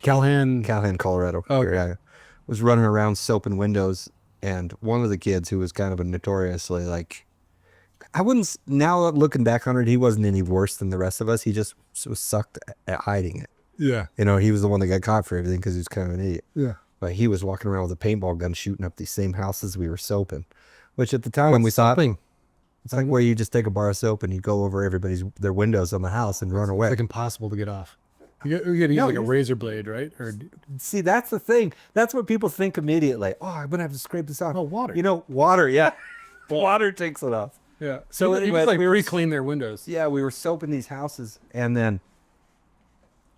Callahan. Colorado. Oh, Yeah, was running around soaping windows, and one of the kids who was kind of a notoriously like, now looking back on it, he wasn't any worse than the rest of us. He just was sucked at hiding it. Yeah. You know, he was the one that got caught for everything because he was kind of an idiot. Yeah. But he was walking around with a paintball gun shooting up these same houses we were soaping, which at the time when we saw it, it's like where you just take a bar of soap and you go over their windows on the house and run away. It's like impossible to get off. You got to use like a razor blade, right? Or See, that's the thing. That's what people think immediately. Oh, I'm going to have to scrape this off. Oh, water. You know, water, yeah. Water takes it off. yeah. So So anyway, anyway, like we were- pre-clean their windows. Yeah, we were soaping these houses, and then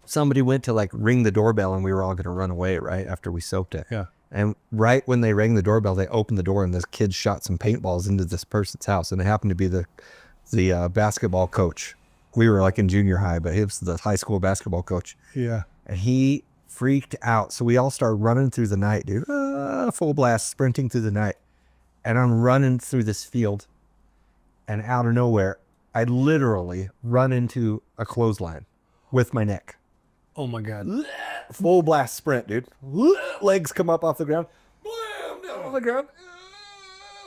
somebody went to like ring the doorbell, and we were all going to run away right after we soaped it. Yeah. And right when they rang the doorbell, they opened the door, and this kid shot some paintballs into this person's house, and it happened to be the basketball coach. We were like in junior high, but he was the high school basketball coach, Yeah. and he freaked out. So we all started running through the night, dude, full blast, sprinting through the night, and I'm running through this field, and out of nowhere, I literally run into a clothesline with my neck. Oh my God. Full blast sprint, dude. Legs come up off the ground. Blam, down on the ground.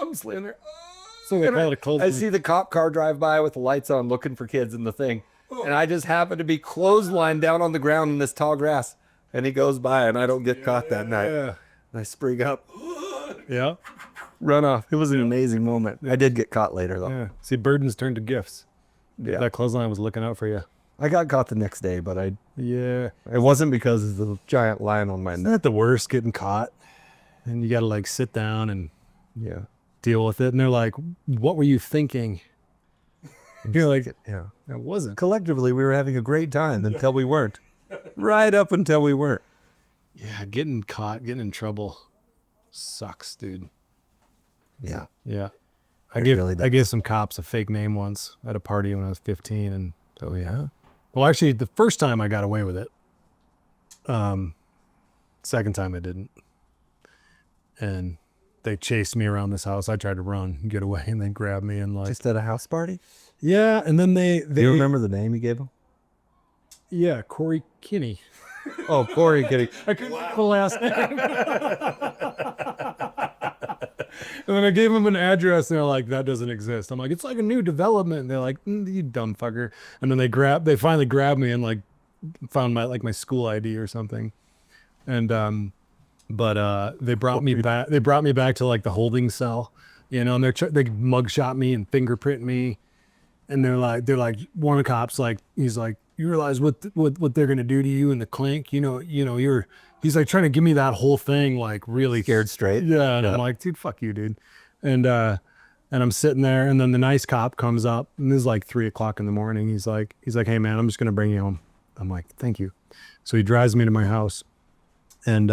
I'm just laying there. So they And call it a I clothesline. see the cop car drive by with the lights on looking for kids in the thing. And I just happen to be clotheslined down on the ground in this tall grass. And he goes by and I don't get caught that night. Yeah. And I spring up, Yeah. run off. It was an amazing moment. I did get caught later though. Yeah. See, burdens turn to gifts. Yeah. That clothesline was looking out for you. I got caught the next day, but Yeah. it wasn't because of the giant lion on my Isn't neck. that the worst, getting caught? And you got to like sit down and Yeah. deal with it. And they're like, what were you thinking? You're like, Yeah. it wasn't. Collectively, we were having a great time until we weren't. Right up until we weren't. Yeah. Getting caught, getting in trouble sucks, dude. Yeah. Yeah. It really does. I gave some cops a fake name once at a party when I was 15. And so, yeah. Well, actually, the first time I got away with it. Second time I didn't. And they chased me around this house. I tried to run and get away, and they grabbed me and like, Just at a house party? yeah. And then they Do you remember the name you gave him? yeah, Corey Kinney. Oh, Corey Kinney. I couldn't remember the last name. And then I gave them an address, and they're like, "That doesn't exist." I'm like, "It's like a new development." And they're like, "You dumb fucker." And then they finally grabbed me and like found my school ID or something. And they brought me back. They brought me back to like the holding cell, you know. And they mugshot me and fingerprint me. And they're like one of the cops he's like, you realize what they're gonna do to you in the clink, he's like trying to give me that whole thing like really Scared straight? yeah. And I'm like, dude, fuck you, dude. And I'm sitting there, and then the nice cop comes up, and this is like 3:00 in the morning. He's like, hey man, I'm just gonna bring you home. I'm like, thank you. So he drives me to my house, and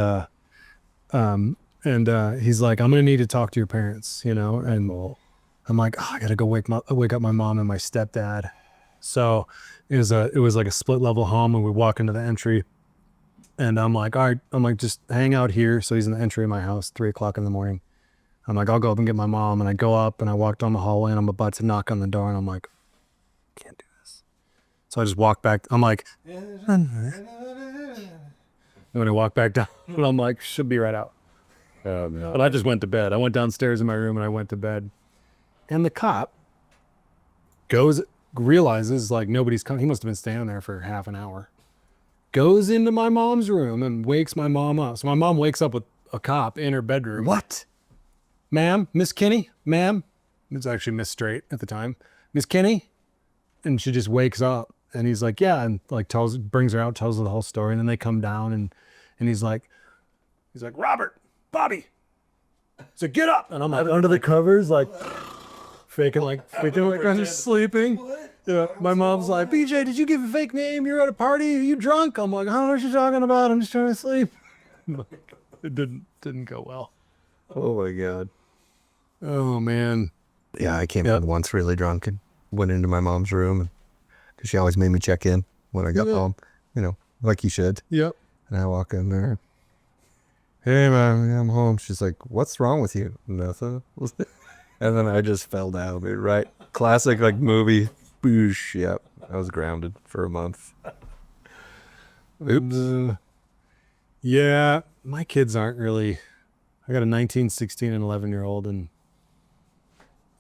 he's like, I'm gonna need to talk to your parents, and I'm like, oh, I gotta go wake up my mom and my stepdad. So it was like a split level home, and we walk into the entry, and I'm like, all right, just hang out here. So he's in the entry of my house, 3:00 in the morning. I'm like, I'll go up and get my mom. And I go up and I walk down the hallway, and I'm about to knock on the door, and I'm like, can't do this. So I just walk back. I'm like, and when I walk back down, and I'm like, she'll be right out. Oh, no. But I just went to bed. I went downstairs in my room and I went to bed. And the cop realizes like nobody's coming. He must have been standing there for half an hour. Goes into my mom's room and wakes my mom up. So my mom wakes up with a cop in her bedroom. What? Ma'am, Miss Kinney, ma'am. It's actually Miss Straight at the time. Miss Kinney. And she just wakes up and he's like, yeah. And like brings her out, tells her the whole story. And then they come down and he's like, Robert, Bobby. He's like, get up. And I'm like under the covers, like faking like I'm just sleeping. Yeah. My mom's like, BJ, did you give a fake name? You're at a party? Are you drunk? I'm like, I don't know what you're talking about. I'm just trying to sleep. It didn't go well. Oh my God. Oh man. Yeah, I came in once really drunk and went into my mom's room because she always made me check in when I got home, like you should. Yep. And I walk in there. Hey, Mom, I'm home. She's like, what's wrong with you? Nothing. And then I just fell down, dude, right? Classic, like, movie. Boosh. Yep. I was grounded for a month. Oops. Yeah, my kids aren't really... I got a 19, 16, and 11-year-old, and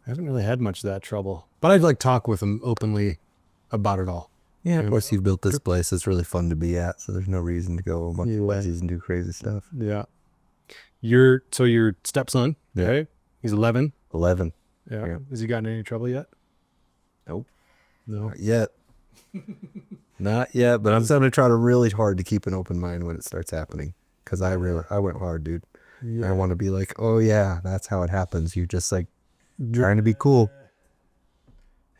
I haven't really had much of that trouble. But I'd like talk with them openly about it all. Yeah, of course, you've built this place. It's really fun to be at, so there's no reason to go a bunch of places and do crazy stuff. Yeah. Your stepson, okay? He's 11. 11. Yeah. Has he gotten in any trouble yet? Nope. No. Not yet. Not yet, but I'm going to try really hard to keep an open mind when it starts happening. Because I went hard, dude. Yeah. I want to be like, oh yeah, that's how it happens. You're just like trying to be cool.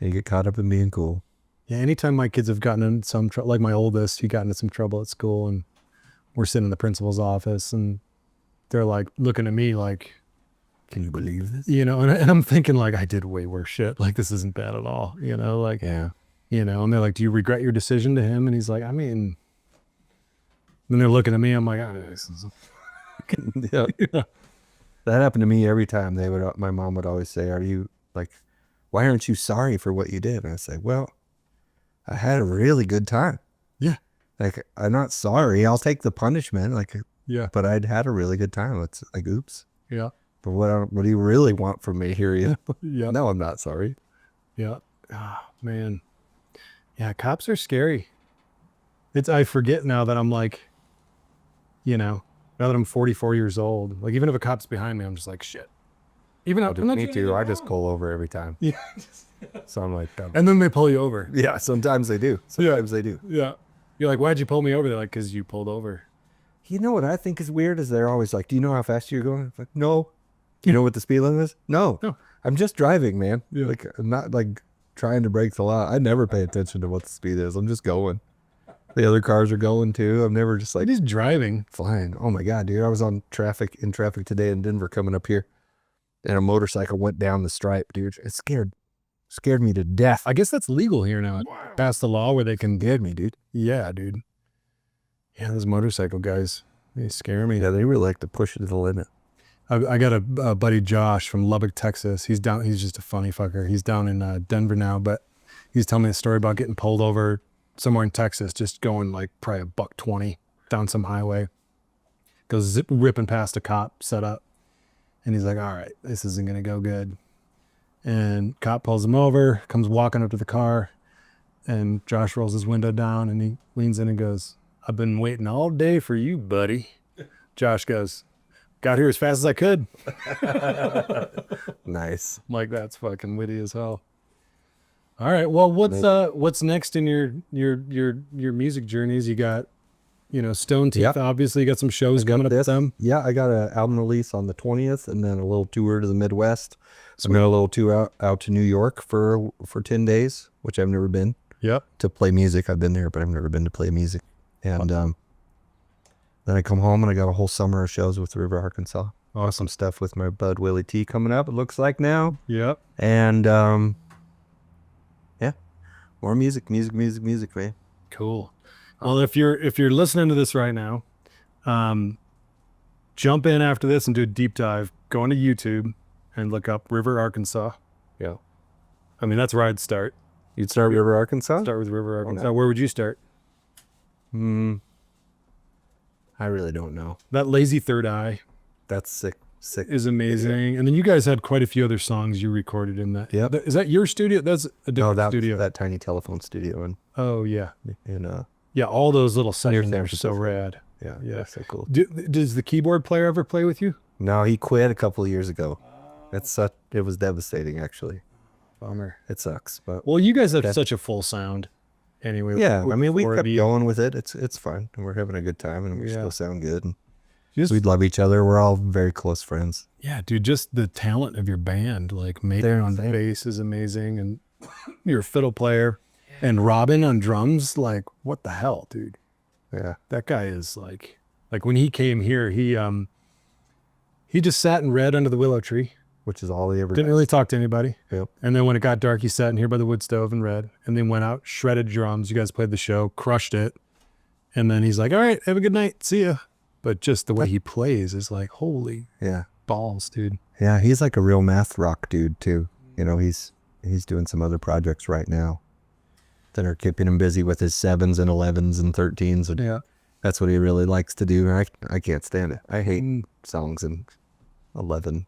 And you get caught up in being cool. Yeah, anytime my kids have gotten in some trouble, like my oldest, he got into some trouble at school, and we're sitting in the principal's office, and they're like looking at me like, can you believe this? And I'm thinking like, I did way worse shit. Like, this isn't bad at all, like, yeah. And they're like, do you regret your decision to him? And he's like, I mean, then they're looking at me. I'm like, this is... Yeah. That happened to me every time. My mom would always say, why aren't you sorry for what you did? And I say, well, I had a really good time. Yeah. Like, I'm not sorry. I'll take the punishment. Like, yeah. But I'd had a really good time. It's like, oops. Yeah. But what do you really want from me here? Yeah. No, I'm not sorry. Yeah. Oh, man. Yeah. Cops are scary. I forget now that I'm like, now that I'm 44 years old, like even if a cop's behind me, I'm just like, shit. Even though me too. I just pull over every time. Yeah. So I'm like, and then they pull you over. Yeah. Sometimes they do. Sometimes they do. Yeah. You're like, why'd you pull me over? They're like, because you pulled over. You know what I think is weird is they're always like, do you know how fast you're going? I'm like, no. You know what the speed limit is? No. I'm just driving, man. Yeah. Like, I'm not like trying to break the law. I never pay attention to what the speed is. I'm just going. The other cars are going too. I'm never just like, he's driving. Flying. Oh my God, dude. I was in traffic today in Denver coming up here, and a motorcycle went down the stripe, dude. It scared me to death. I guess that's legal here now. Wow. Passed the law where they can get me, dude. Yeah, dude. Yeah, those motorcycle guys, they scare me. Yeah, they really like to push it to the limit. I got a buddy, Josh, from Lubbock, Texas. He's just a funny fucker. He's down in Denver now, but he's telling me a story about getting pulled over somewhere in Texas, just going like probably $120 down some highway. Goes ripping past a cop set up. And he's like, all right, this isn't going to go good. And cop pulls him over, comes walking up to the car, and Josh rolls his window down and he leans in and goes, I've been waiting all day for you, buddy. Josh goes, got here as fast as I could. Nice. I'm like, that's fucking witty as hell. All right. Well, what's next in your music journeys? You got, Stoneteeth. Yep. Obviously, you got some shows coming up with them. Yeah, I got an album release on the 20th, and then a little tour to the Midwest. So I'm got a little tour out to New York for 10 days, which I've never been. Yep. To play music. I've been there, but I've never been to play music. And then I come home and I got a whole summer of shows with River, Arkansas. Awesome stuff with my bud Willie T coming up. It looks like now. Yep. And more music, man. Cool. Well, if you're listening to this right now, jump in after this and do a deep dive. Go into YouTube and look up River, Arkansas. Yeah. I mean, that's where I'd start. You'd start with River, Arkansas? Start with River, Arkansas. Where would you start? I really don't know. That Lazy Third Eye. That's sick Sick. is amazing. And then you guys had quite a few other songs you recorded in that. Yep. Is that your studio? That's a different studio. That tiny telephone studio Oh, yeah. in Yeah, all those little sections San are so Francisco. rad. yeah, Yeah. that's so cool. Does the keyboard player ever play with you? No, he quit a couple of years ago. It was devastating, actually. Bummer. It sucks, but Well, you guys have such a full sound. Anyway. yeah, I mean, we kept 4B. going with it. It's fun, and we're having a good time, and we Yeah. still sound good. And Just, we love each other. We're all very close friends. yeah, dude, just the talent of your band, like Mater on bass is amazing, and you're a fiddle player, and Robin on drums, like what the hell, dude? Yeah, That guy is like when he came here, he just sat and read under the willow tree. which is all he ever Didn't does. really talk to anybody. Yep. And then when it got dark, he sat in here by the wood stove and read, and then went out, shredded drums. You guys played the show, crushed it. And then he's like, all right, have a good night. See ya. But just the way he plays is like, holy Yeah, balls, dude. yeah, he's like a real math rock dude too. You know, he's doing some other projects right now that are keeping him busy with his 7s and 11s and 13s. And Yeah. that's what he really likes to do. I can't stand it. I hate songs in 11.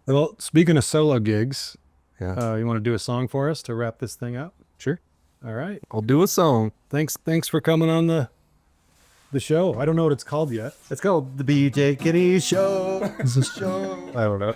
Well, speaking of solo gigs, Yeah. you want to do a song for us to wrap this thing up? Sure. All right. I'll do a song. Thanks for coming on the show. I don't know what it's called yet. It's called the BJ Kinney Show. It's a show. I don't know.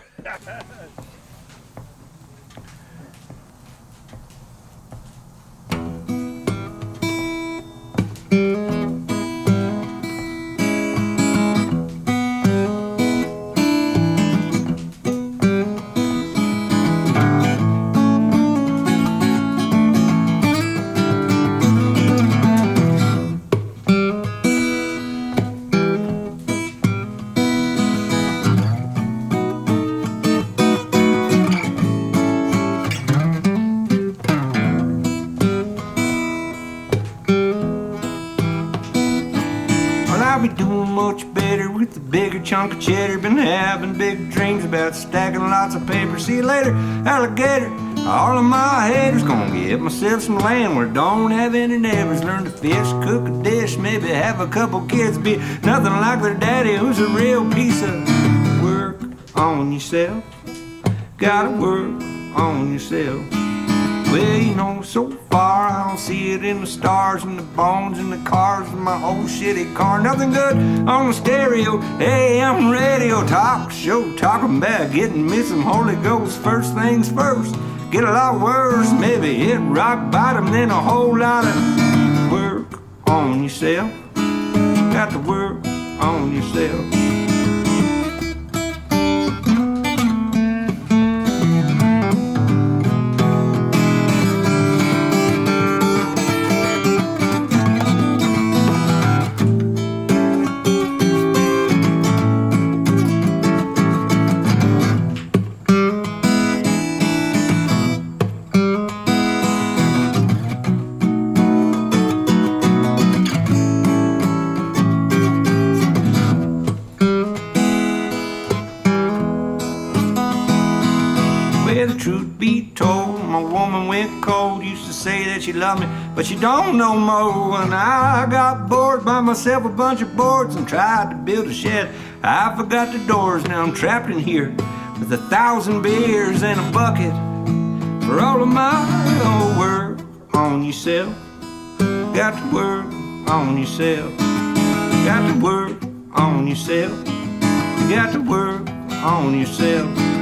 Well, I'll be doing much better with a bigger chunk of cheddar. Been having big dreams about stacking lots of paper. See you later, alligator. All of my haters gonna get myself some land where I don't have any neighbors. Learn to fish, cook a dish, maybe have a couple kids. Be nothing like their daddy, who's a real piece of work on yourself. Gotta work on yourself. Well, you know, so far I don't see it in the stars and the bones and the cars and my old shitty car. Nothing good on the stereo. Hey, I'm radio talk show talking about getting me some Holy Ghost. First things first, get a lot worse. Maybe hit rock bottom, then a whole lot of work on yourself. Got to work on yourself. Well, the truth be told, my woman went cold. Used to say that she loved me, but she don't no more. And I got bored by myself a bunch of boards and tried to build a shed. I forgot the doors, now I'm trapped in here with 1,000 beers and a bucket for all of my old work on yourself. Got to work on yourself. Got to work on yourself. Got to work on yourself.